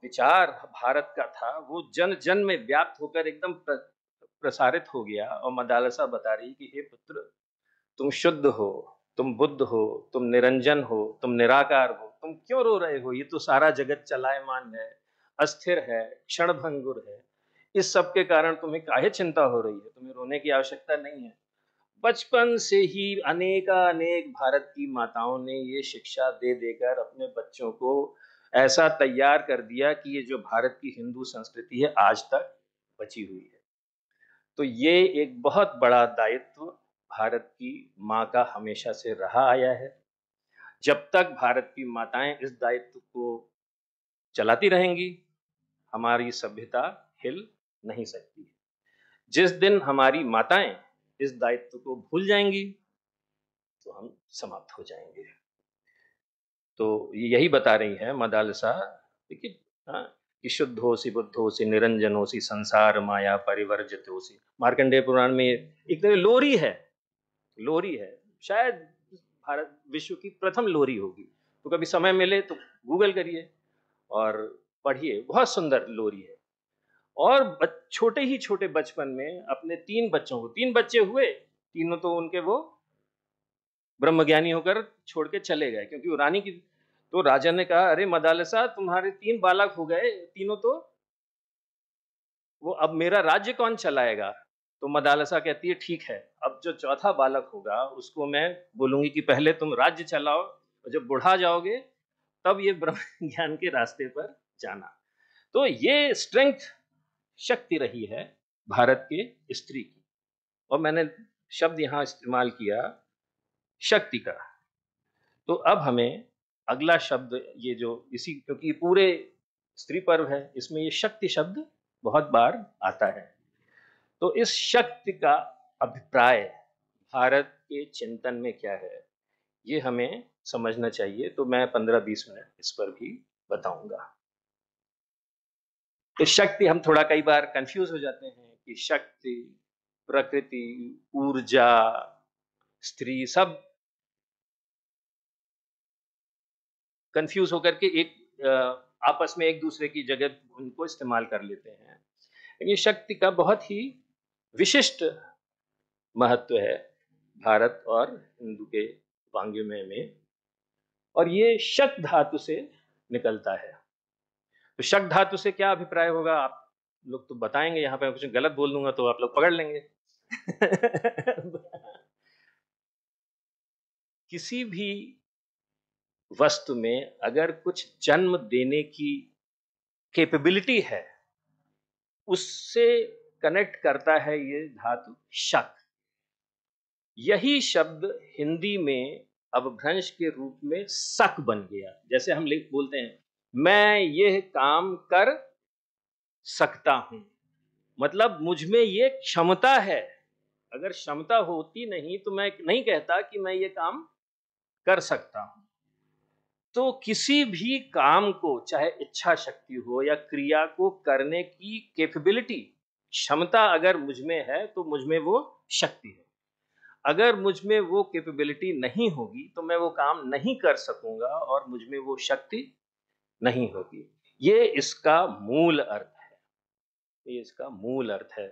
Speaker 1: विचार भारत का था वो जन जन में व्याप्त होकर एकदम प्रसारित हो गया। और मदालसा बता रही कि हे पुत्र, तुम शुद्ध हो, तुम बुद्ध हो, तुम निरंजन हो, तुम निराकार हो, तुम क्यों रो रहे हो। ये तो सारा जगत चलायमान है, अस्थिर है, क्षणभंगुर है, इस सब के कारण तुम्हें काहे चिंता हो रही है, तुम्हें रोने की आवश्यकता नहीं है। बचपन से ही अनेक भारत की माताओं ने ये शिक्षा दे देकर अपने बच्चों को ऐसा तैयार कर दिया कि ये जो भारत की हिंदू संस्कृति है आज तक बची हुई है। तो ये एक बहुत बड़ा दायित्व भारत की माँ का हमेशा से रहा आया है। जब तक भारत की माताएं इस दायित्व को चलाती रहेंगी, हमारी सभ्यता हिल नहीं सकती। जिस दिन हमारी माताएं इस दायित्व को भूल जाएंगी तो हम समाप्त हो जाएंगे। तो यही बता रही है मदालसा, देखिए, हाँ, कि शुद्धोसी बुद्धोसी निरंजनोसी संसार माया परिवर्जितोसी। मार्कंडेय पुराण में एक तरह लोरी है, लोरी है, शायद भारत विश्व की प्रथम लोरी होगी। तो कभी समय मिले तो गूगल करिए और पढ़िए, बहुत सुंदर लोरी है। और छोटे ही छोटे बचपन में अपने 3 बच्चों को, 3 बच्चे हुए, तीनों तो उनके वो ब्रह्मज्ञानी होकर छोड़ के चले गए, क्योंकि वो रानी की, तो राजा ने कहा, अरे मदालसा, तुम्हारे 3 बालक हो गए, तीनों तो, वो अब मेरा राज्य कौन चलाएगा। तो मदालसा कहती है, ठीक है, अब जो चौथा बालक होगा उसको मैं बोलूंगी कि पहले तुम राज्य चलाओ, और जब बुढ़ा जाओगे तब ये ब्रह्म ज्ञान के रास्ते पर जाना। तो ये स्ट्रेंथ, शक्ति रही है भारत के स्त्री की। और मैंने शब्द यहां इस्तेमाल किया शक्ति का। तो अब हमें अगला शब्द, ये जो इसी, क्योंकि पूरे स्त्री पर्व है, इसमें ये शक्ति शब्द बहुत बार आता है। तो इस शक्ति का अभिप्राय भारत के चिंतन में क्या है, ये हमें समझना चाहिए। तो मैं 15-20 मिनट इस पर भी बताऊंगा। तो शक्ति, हम थोड़ा कई बार कंफ्यूज हो जाते हैं कि शक्ति, प्रकृति, ऊर्जा, स्त्री, सब कंफ्यूज होकर के एक आपस में एक दूसरे की जगह उनको इस्तेमाल कर लेते हैं। लेकिन शक्ति का बहुत ही विशिष्ट महत्व है भारत और हिंदू के वांग्मय में, और ये शक धातु से निकलता है। तो शक धातु से क्या अभिप्राय होगा, आप लोग तो बताएंगे, यहाँ पे कुछ गलत बोल दूंगा तो आप लोग पकड़ लेंगे। किसी भी वस्तु में अगर कुछ जन्म देने की कैपेबिलिटी है, उससे कनेक्ट करता है ये धातु शक। यही शब्द हिंदी में अपभ्रंश के रूप में सक बन गया। जैसे हम बोलते हैं मैं यह काम कर सकता हूं, मतलब मुझ में ये क्षमता है। अगर क्षमता होती नहीं तो मैं नहीं कहता कि मैं ये काम कर सकता हूं। तो किसी भी काम को, चाहे इच्छा शक्ति हो या क्रिया को करने की कैपेबिलिटी, क्षमता अगर मुझ में है तो मुझ में वो शक्ति है। अगर मुझ में वो कैपेबिलिटी नहीं होगी तो मैं वो काम नहीं कर सकूंगा और मुझ में वो शक्ति नहीं होगी। ये इसका मूल अर्थ है, ये इसका मूल अर्थ है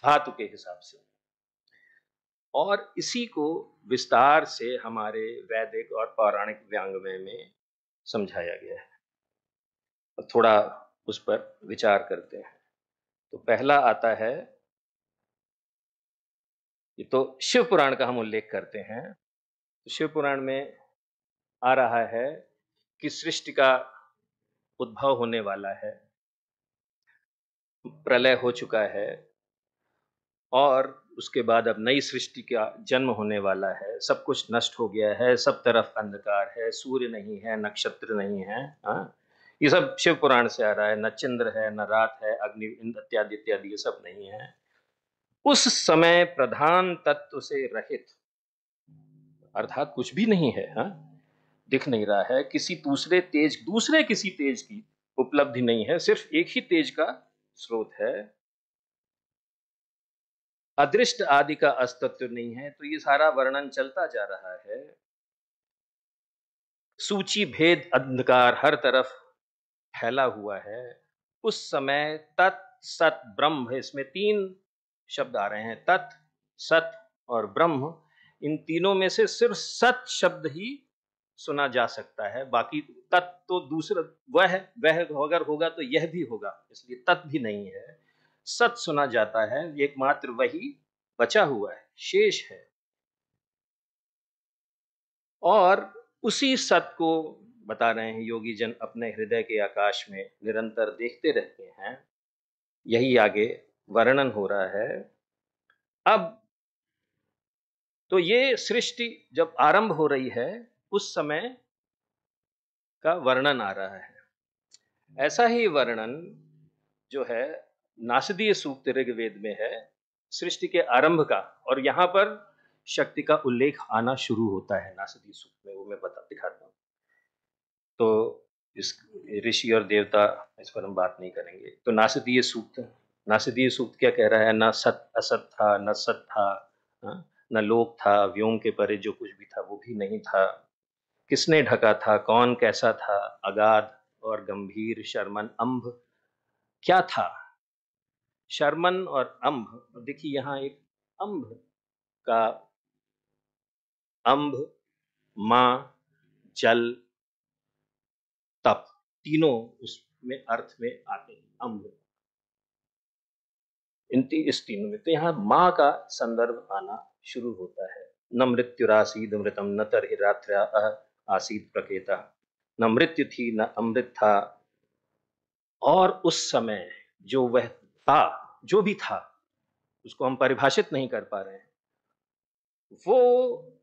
Speaker 1: धातु के हिसाब से। और इसी को विस्तार से हमारे वैदिक और पौराणिक व्यांग्मय में समझाया गया है। थोड़ा उस पर विचार करते हैं। तो पहला आता है, ये तो शिव पुराण का हम उल्लेख करते हैं। तो शिव पुराण में आ रहा है कि सृष्टि का उद्भव होने वाला है, प्रलय हो चुका है और उसके बाद अब नई सृष्टि का जन्म होने वाला है। सब कुछ नष्ट हो गया है, सब तरफ अंधकार है, सूर्य नहीं है, नक्षत्र नहीं है। हाँ, ये सब शिव पुराण से आ रहा है। न चंद्र है, न रात है, अग्नि इत्यादि इत्यादि ये सब नहीं है। उस समय प्रधान तत्व से रहित, अर्थात कुछ भी नहीं है, हाँ, दिख नहीं रहा है, किसी दूसरे किसी तेज की उपलब्धि नहीं है, सिर्फ एक ही तेज का स्रोत है। अदृष्ट आदि का अस्तित्व नहीं है। तो ये सारा वर्णन चलता जा रहा है। सूची भेद अंधकार हर तरफ फैला हुआ है। उस समय तत् सत ब्रह्म, इसमें तीन शब्द आ रहे हैं, तत् सत और ब्रह्म। इन तीनों में से सिर्फ सत शब्द ही सुना जा सकता है, बाकी तत् तो दूसरा वह अगर होगा तो यह भी होगा, इसलिए तत् भी नहीं है। सत सुना जाता है, एकमात्र वही बचा हुआ है, शेष है। और उसी सत को बता रहे हैं योगी जन अपने हृदय के आकाश में निरंतर देखते रहते हैं। यही आगे वर्णन हो रहा है। अब तो ये सृष्टि जब आरंभ हो रही है उस समय का वर्णन आ रहा है। ऐसा ही वर्णन जो है नासदीय सूक्त ऋग्वेद में है सृष्टि के आरंभ का, और यहाँ पर शक्ति का उल्लेख आना शुरू होता है नासदीय सूक्त में, वो मैं दिखाता हूँ। तो इस ऋषि और देवता, इस पर हम बात नहीं करेंगे। तो नासदीय सूक्त क्या कह रहा है? न सत असत था, न सत था, न लोक था, व्योम के परे जो कुछ भी था वो भी नहीं था। किसने ढका था, कौन कैसा था, अगाध और गंभीर शर्मन अंभ क्या था। शर्मन और अंभ, देखिए यहाँ एक अंभ का, अंभ, मां, जल, तप, तीनों उसमें अर्थ में आते हैं। अंभ इस तीनों में, तो यहाँ माँ का संदर्भ आना शुरू होता है। न मृत्युरासीद मृतम न तर्हिरात्र्या आसीद प्रकेता, न मृत्यु थी न अमृत था। और उस समय जो वह था, जो भी था, उसको हम परिभाषित नहीं कर पा रहे हैं, वो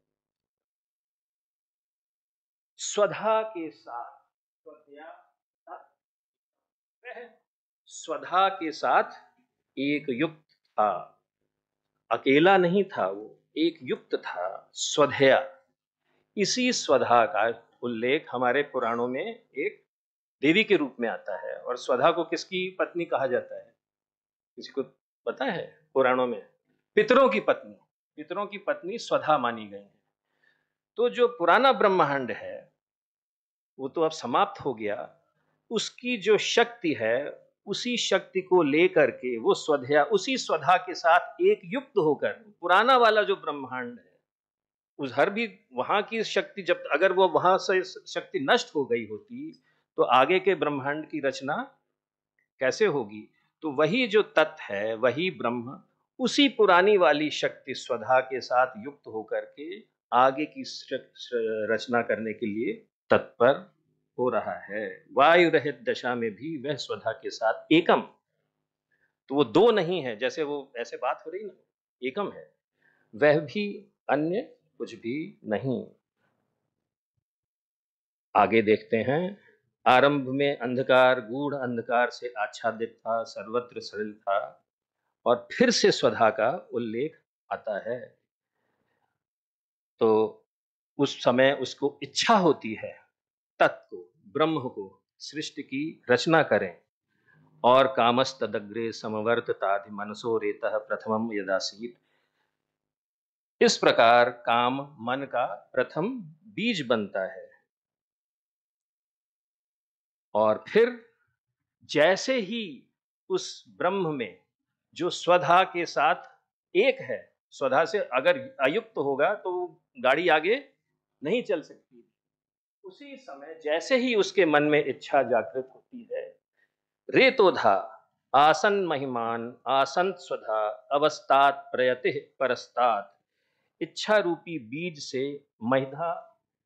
Speaker 1: स्वधा के साथ, स्वधा के साथ एक युक्त था। अकेला नहीं था, वो एक युक्त था, स्वधया। इसी स्वधा का उल्लेख हमारे पुराणों में एक देवी के रूप में आता है। और स्वधा को किसकी पत्नी कहा जाता है, किसी को पता है? पुराणों में पितरों की पत्नी, पितरों की पत्नी स्वधा मानी गई है। तो जो पुराना ब्रह्मांड है वो तो अब समाप्त हो गया, उसकी जो शक्ति है उसी शक्ति को लेकर के वो स्वधा, उसी स्वधा के साथ एक युक्त होकर पुराना वाला जो ब्रह्मांड है, उस हर भी वहां की शक्ति, जब अगर वो वहां से शक्ति नष्ट हो गई होती तो आगे के ब्रह्मांड की रचना कैसे होगी? तो वही जो तत्व है, वही ब्रह्म, उसी पुरानी वाली शक्ति स्वधा के साथ युक्त होकर के आगे की रचना करने के लिए तत्पर हो रहा है। वायु रहित दशा में भी वह स्वधा के साथ एकम, तो वो दो नहीं है, जैसे वो ऐसे बात हो रही ना, एकम है, वह भी अन्य कुछ भी नहीं। आगे देखते हैं। आरंभ में अंधकार गूढ़ अंधकार से आच्छादित था, सर्वत्र सलिल था, और फिर से स्वधा का उल्लेख आता है। तो उस समय उसको इच्छा होती है तत्व ब्रह्म को सृष्टि की रचना करें, और कामस्तदग्रे समवर्तताधि मनसो रेतः प्रथमम यदासीत। इस प्रकार काम मन का प्रथम बीज बनता है, और फिर जैसे ही उस ब्रह्म में जो स्वधा के साथ एक है, स्वधा से अगर अयुक्त होगा तो गाड़ी आगे नहीं चल सकती, उसी समय जैसे ही उसके मन में इच्छा जागृत होती है, रेतोधा आसन महिमान आसंत स्वधा अवस्थात प्रयति परस्तात, इच्छा रूपी बीज से महिधा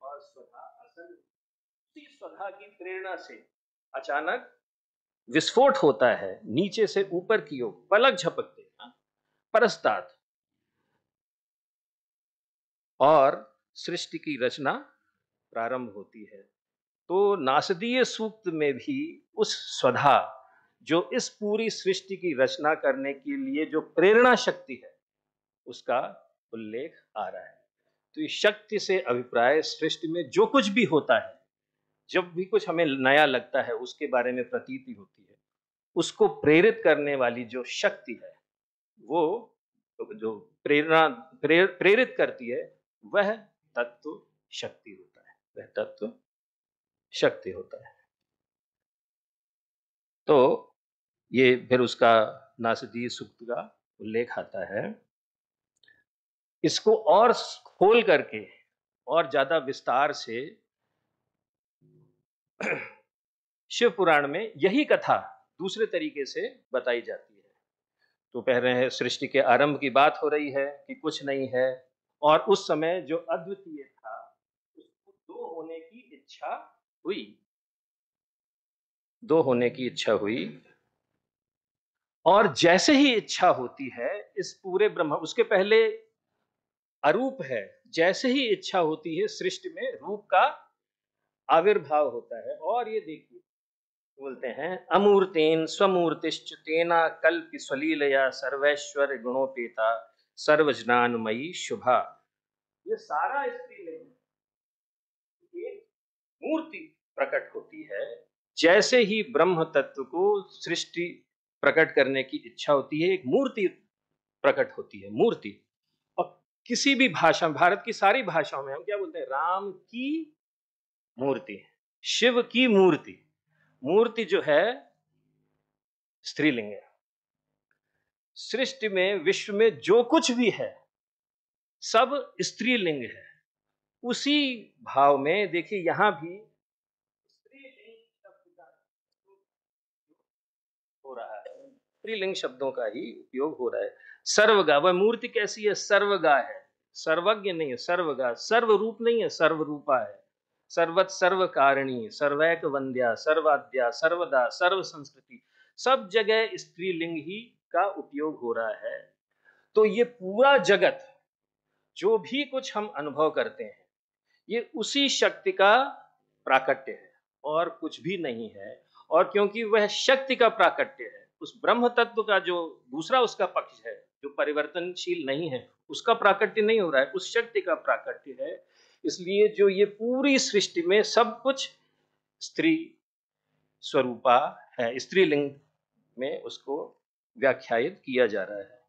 Speaker 1: और स्वधा असन, उसी स्वधा की प्रेरणा से अचानक विस्फोट होता है, नीचे से ऊपर की ओर पलक झपकते हैं, परस्तात, और सृष्टि की रचना प्रारंभ होती है। तो नासदीय सूक्त में भी उस स्वधा जो इस पूरी सृष्टि की रचना करने के लिए जो प्रेरणा शक्ति है, उसका उल्लेख आ रहा है। तो इस शक्ति से अभिप्राय सृष्टि में जो कुछ भी होता है, जब भी कुछ हमें नया लगता है, उसके बारे में प्रतीति होती है, उसको प्रेरित करने वाली जो शक्ति है, वो जो प्रेरित करती है, वह तत्व शक्ति होता है, वह तत्व शक्ति होता है। तो ये फिर उसका नासदीय सूक्त का उल्लेख आता है। इसको और खोल करके और ज्यादा विस्तार से शिव पुराण में यही कथा दूसरे तरीके से बताई जाती है। तो कह रहे हैं सृष्टि के आरंभ की बात हो रही है कि कुछ नहीं है, और उस समय जो अद्वितीय था उसको दो होने की इच्छा हुई, दो होने की इच्छा हुई, और जैसे ही इच्छा होती है इस पूरे ब्रह्म, उसके पहले अरूप है, जैसे ही इच्छा होती है सृष्टि में रूप का आविर्भाव होता है। और ये देखिए बोलते हैं अमूर्तेन स्वमूर्तिश्च तेना कल्प स्वलीलया सर्वैश्वर्य गुणोपेता सर्वजनानमयी शुभा। ये सारा स्त्रीलिंग एक मूर्ति प्रकट होती है। जैसे ही ब्रह्म तत्व को सृष्टि प्रकट करने की इच्छा होती है, एक मूर्ति प्रकट होती है, मूर्ति। और किसी भी भाषा, भारत की सारी भाषाओं में हम क्या बोलते हैं, राम की मूर्ति, शिव की मूर्ति। मूर्ति जो है स्त्रीलिंग है। सृष्टि में विश्व में जो कुछ भी है सब स्त्रीलिंग है। उसी भाव में देखिए यहां भी स्त्रीलिंग शब्द का हो रहा है, स्त्रीलिंग शब्दों का ही उपयोग हो रहा है। सर्वगा, वह मूर्ति कैसी है, सर्वगा है, सर्वज्ञ नहीं है, सर्वगा, सर्वरूप नहीं है, सर्वरूपा है, सर्वत सर्व कारिणी सर्वैक वंद्या सर्वाद्या सर्वदा सर्व संस्कृति, सब जगह स्त्रीलिंग ही का उपयोग हो रहा है। तो ये पूरा जगत जो भी कुछ हम अनुभव करते हैं, ये उसी शक्ति का प्राकट्य है और कुछ भी नहीं है। और क्योंकि वह शक्ति का प्राकट्य है, उस ब्रह्म तत्व का जो दूसरा उसका पक्ष है जो परिवर्तनशील नहीं है, उसका प्राकट्य नहीं हो रहा है, उस शक्ति का प्राकट्य है। इसलिए जो ये पूरी सृष्टि में सब कुछ स्त्री स्वरूपा है, स्त्रीलिंग में उसको व्याख्यायित किया जा रहा है।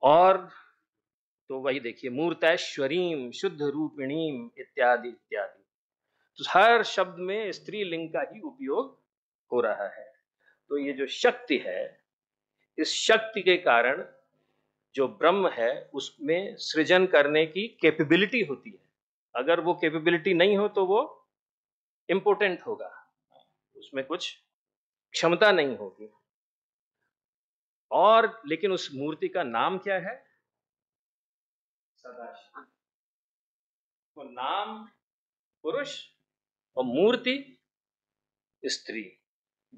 Speaker 1: और तो वही देखिए मूर्तैश्वरीम शुद्ध रूपिणीम इत्यादि इत्यादि, तो हर शब्द में स्त्रीलिंग का ही उपयोग हो रहा है। तो ये जो शक्ति है, इस शक्ति के कारण जो ब्रह्म है उसमें सृजन करने की कैपेबिलिटी होती है। अगर वो कैपेबिलिटी नहीं हो तो वो इम्पोर्टेंट होगा, उसमें कुछ क्षमता नहीं होगी। और लेकिन उस मूर्ति का नाम क्या है, सदाशिव। तो नाम पुरुष और मूर्ति स्त्री।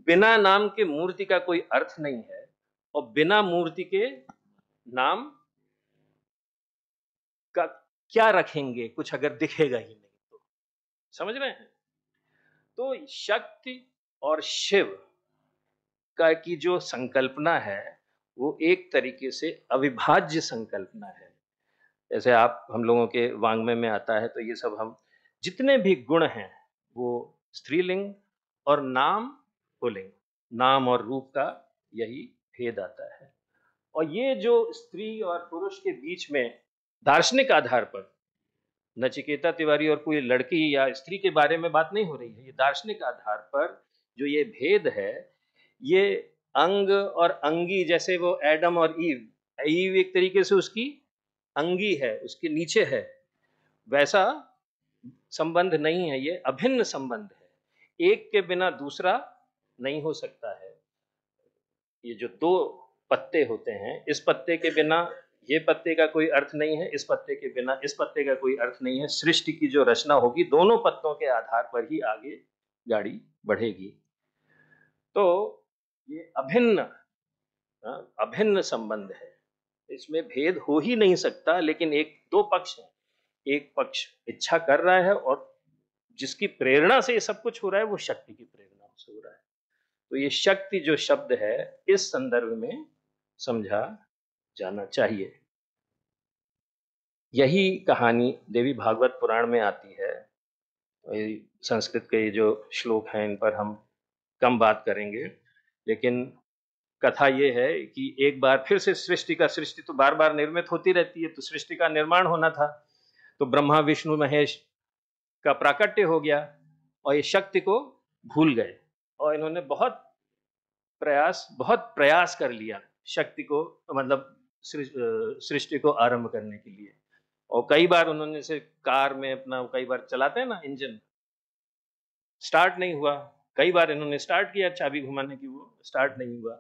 Speaker 1: बिना नाम के मूर्ति का कोई अर्थ नहीं है, और बिना मूर्ति के नाम का क्या रखेंगे, कुछ अगर दिखेगा ही नहीं तो। समझ रहे हैं? तो शक्ति और शिव का की जो संकल्पना है, वो एक तरीके से अविभाज्य संकल्पना है। जैसे आप हम लोगों के वाङ्मय में आता है, तो ये सब हम जितने भी गुण हैं, वो स्त्रीलिंग और नाम पुल्लिंग, नाम और रूप का यही भेद आता है। और ये जो स्त्री और पुरुष के बीच में दार्शनिक आधार पर, नचिकेता तिवारी और कोई लड़की या स्त्री के बारे में बात नहीं हो रही है, ये दार्शनिक आधार पर जो ये भेद है, ये अंग और अंगी, जैसे वो एडम और ईव, ईव एक तरीके से उसकी अंगी है, उसके नीचे है, वैसा संबंध नहीं है, ये अभिन्न संबंध है। एक के बिना दूसरा नहीं हो सकता है। ये जो दो पत्ते होते हैं, इस पत्ते के बिना ये पत्ते का कोई अर्थ नहीं है, इस पत्ते के बिना इस पत्ते का कोई अर्थ नहीं है। सृष्टि की जो रचना होगी, दोनों पत्तों के आधार पर ही आगे गाड़ी बढ़ेगी। तो ये अभिन्न अभिन्न संबंध है, इसमें भेद हो ही नहीं सकता। लेकिन एक दो पक्ष है, एक पक्ष इच्छा कर रहा है और जिसकी प्रेरणा से ये सब कुछ हो रहा है, वो शक्ति की प्रेरणा से हो रहा है। तो ये शक्ति जो शब्द है, इस संदर्भ में समझा जाना चाहिए। यही कहानी देवी भागवत पुराण में आती है। संस्कृत के ये जो श्लोक हैं, इन पर हम कम बात करेंगे, लेकिन कथा ये है कि एक बार फिर से सृष्टि तो बार बार निर्मित होती रहती है, तो सृष्टि का निर्माण होना था। तो ब्रह्मा विष्णु महेश का प्राकट्य हो गया और ये शक्ति को भूल गए, और इन्होंने बहुत प्रयास कर लिया शक्ति को, मतलब सृष्टि को आरंभ करने के लिए। और कई बार उन्होंने से कार में अपना, कई बार चलाते हैं ना इंजन, स्टार्ट नहीं हुआ। कई बार इन्होंने स्टार्ट किया चाबी घुमाने की, वो स्टार्ट नहीं हुआ।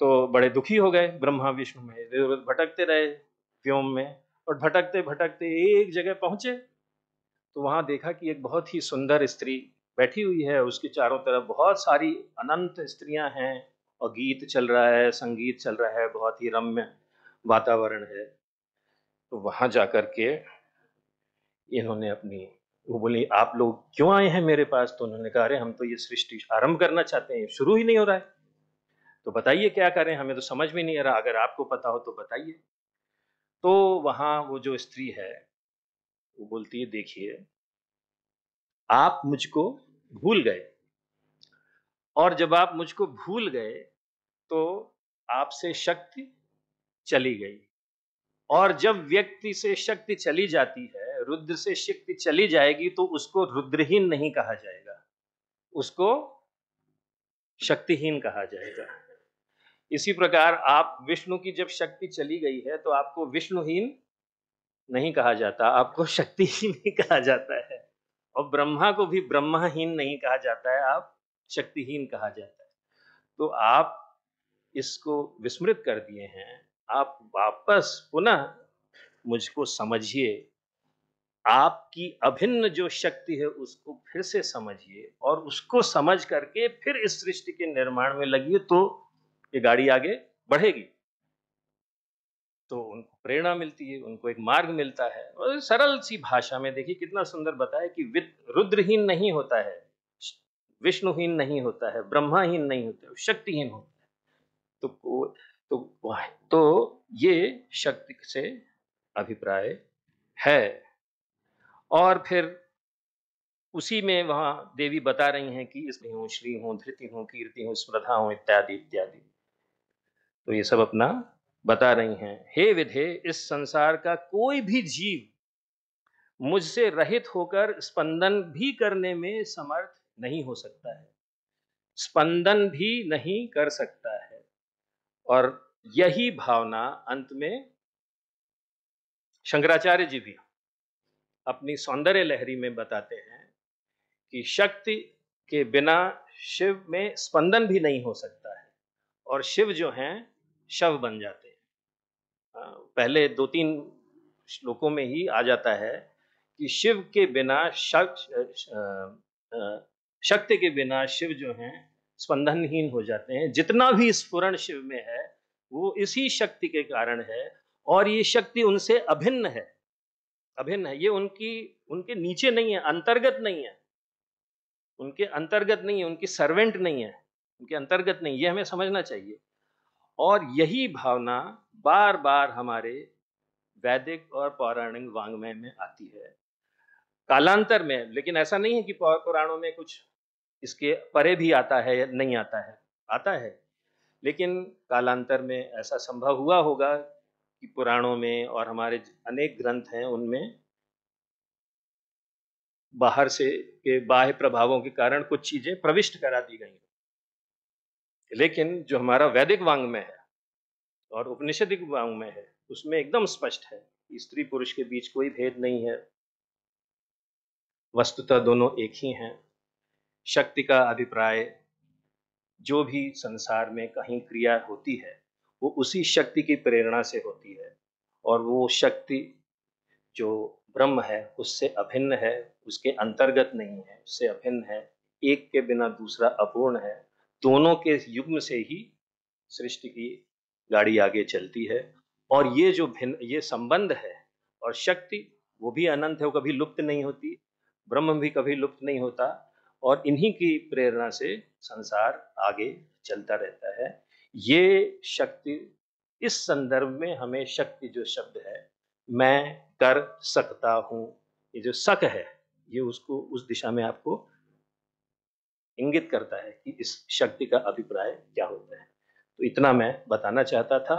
Speaker 1: तो बड़े दुखी हो गए ब्रह्मा विष्णु महेश, भटकते रहे व्योम में, और भटकते भटकते एक जगह पहुंचे, तो वहां देखा कि एक बहुत ही सुंदर स्त्री बैठी हुई है, उसके चारों तरफ बहुत सारी अनंत स्त्रियां हैं, और गीत चल रहा है, संगीत चल रहा है, बहुत ही रम्य वातावरण है। तो वहां जाकर के इन्होंने वो बोली, आप लोग क्यों आए हैं मेरे पास? तो उन्होंने कहा, अरे हम तो ये सृष्टि आरंभ करना चाहते हैं, शुरू ही नहीं हो रहा है, तो बताइए क्या करें, हमें तो समझ में नहीं आ रहा, अगर आपको पता हो तो बताइए। तो वहां वो जो स्त्री है, वो बोलती है, देखिए आप मुझको भूल गए, और जब आप मुझको भूल गए तो आपसे शक्ति चली गई, और जब व्यक्ति से शक्ति चली जाती है, रुद्र से शक्ति चली जाएगी, तो उसको रुद्रहीन नहीं कहा जाएगा, उसको शक्तिहीन कहा जाएगा। इसी प्रकार आप विष्णु की जब शक्ति चली गई है, तो आपको विष्णुहीन नहीं कहा जाता, आपको शक्तिहीन ही कहा जाता है। और ब्रह्मा को भी ब्रह्माहीन नहीं कहा जाता है, आप शक्तिहीन कहा जाता है। तो आप इसको विस्मृत कर दिए हैं, आप वापस पुनः मुझको समझिए, आपकी अभिन्न जो शक्ति है उसको फिर से समझिए, और उसको समझ करके फिर इस सृष्टि के निर्माण में लगिए, तो ये गाड़ी आगे बढ़ेगी। तो उनको प्रेरणा मिलती है, उनको एक मार्ग मिलता है। और सरल सी भाषा में देखिए कितना सुंदर बताया कि रुद्रहीन नहीं होता है, विष्णुहीन नहीं होता है, ब्रह्माहीन नहीं होता है, शक्तिहीन होता है। तो ये शक्ति से अभिप्राय है। और फिर उसी में वहां देवी बता रही हैं कि इसमें हूँ, श्री हूँ, धृति हूँ, कीर्ति हूँ, स्पर्धा हूँ, इत्यादि इत्यादि। तो ये सब अपना बता रही हैं। हे विधे, इस संसार का कोई भी जीव मुझसे रहित होकर स्पंदन भी करने में समर्थ नहीं हो सकता है, स्पंदन भी नहीं कर सकता है। और यही भावना अंत में शंकराचार्य जी भी अपनी सौंदर्य लहरी में बताते हैं कि शक्ति के बिना शिव में स्पंदन भी नहीं हो सकता है, और शिव जो हैं शव बन जाते हैं। पहले 2-3 श्लोकों में ही आ जाता है कि शिव के बिना शक्ति के बिना शिव जो हैं स्पंदनहीन हो जाते हैं। जितना भी स्फुरण शिव में है, वो इसी शक्ति के कारण है, और ये शक्ति उनसे अभिन्न है। अभिन्न है। ये उनके नीचे नहीं है, अंतर्गत नहीं है, उनके अंतर्गत नहीं है, उनकी सर्वेंट नहीं है, उनके अंतर्गत नहीं, ये हमें समझना चाहिए। और यही भावना बार बार हमारे वैदिक और पौराणिक वाङ्मय में आती है कालांतर में। लेकिन ऐसा नहीं है कि पुराणों में कुछ इसके परे भी आता है या नहीं आता है, आता है। लेकिन कालांतर में ऐसा संभव हुआ होगा कि पुराणों में और हमारे अनेक ग्रंथ हैं, उनमें बाहर से के बाह्य प्रभावों के कारण कुछ चीजें प्रविष्ट करा दी गई। लेकिन जो हमारा वैदिक वाङ्मय है और उपनिषदिक वाङ्मय है, उसमें एकदम स्पष्ट है कि स्त्री पुरुष के बीच कोई भेद नहीं है, वस्तुतः दोनों एक ही हैं। शक्ति का अभिप्राय, जो भी संसार में कहीं क्रिया होती है वो उसी शक्ति की प्रेरणा से होती है, और वो शक्ति जो ब्रह्म है उससे अभिन्न है, उसके अंतर्गत नहीं है, उससे अभिन्न है। एक के बिना दूसरा अपूर्ण है। दोनों के युग्म से ही सृष्टि की गाड़ी आगे चलती है। और ये जो भिन्न ये संबंध है, और शक्ति वो भी अनंत है, वो कभी लुप्त नहीं होती, ब्रह्म भी कभी लुप्त नहीं होता, और इन्हीं की प्रेरणा से संसार आगे चलता रहता है। ये शक्ति, इस संदर्भ में हमें शक्ति जो शब्द है, मैं कर सकता हूं, ये जो सक है, ये उसको उस दिशा में आपको इंगित करता है कि इस शक्ति का अभिप्राय क्या होता है। तो इतना मैं बताना चाहता था।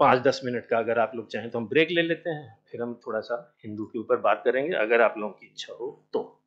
Speaker 1: 5-10 मिनट का अगर आप लोग चाहें तो हम ब्रेक ले लेते हैं, फिर हम थोड़ा सा हिंदू के ऊपर बात करेंगे, अगर आप लोगों की इच्छा हो तो।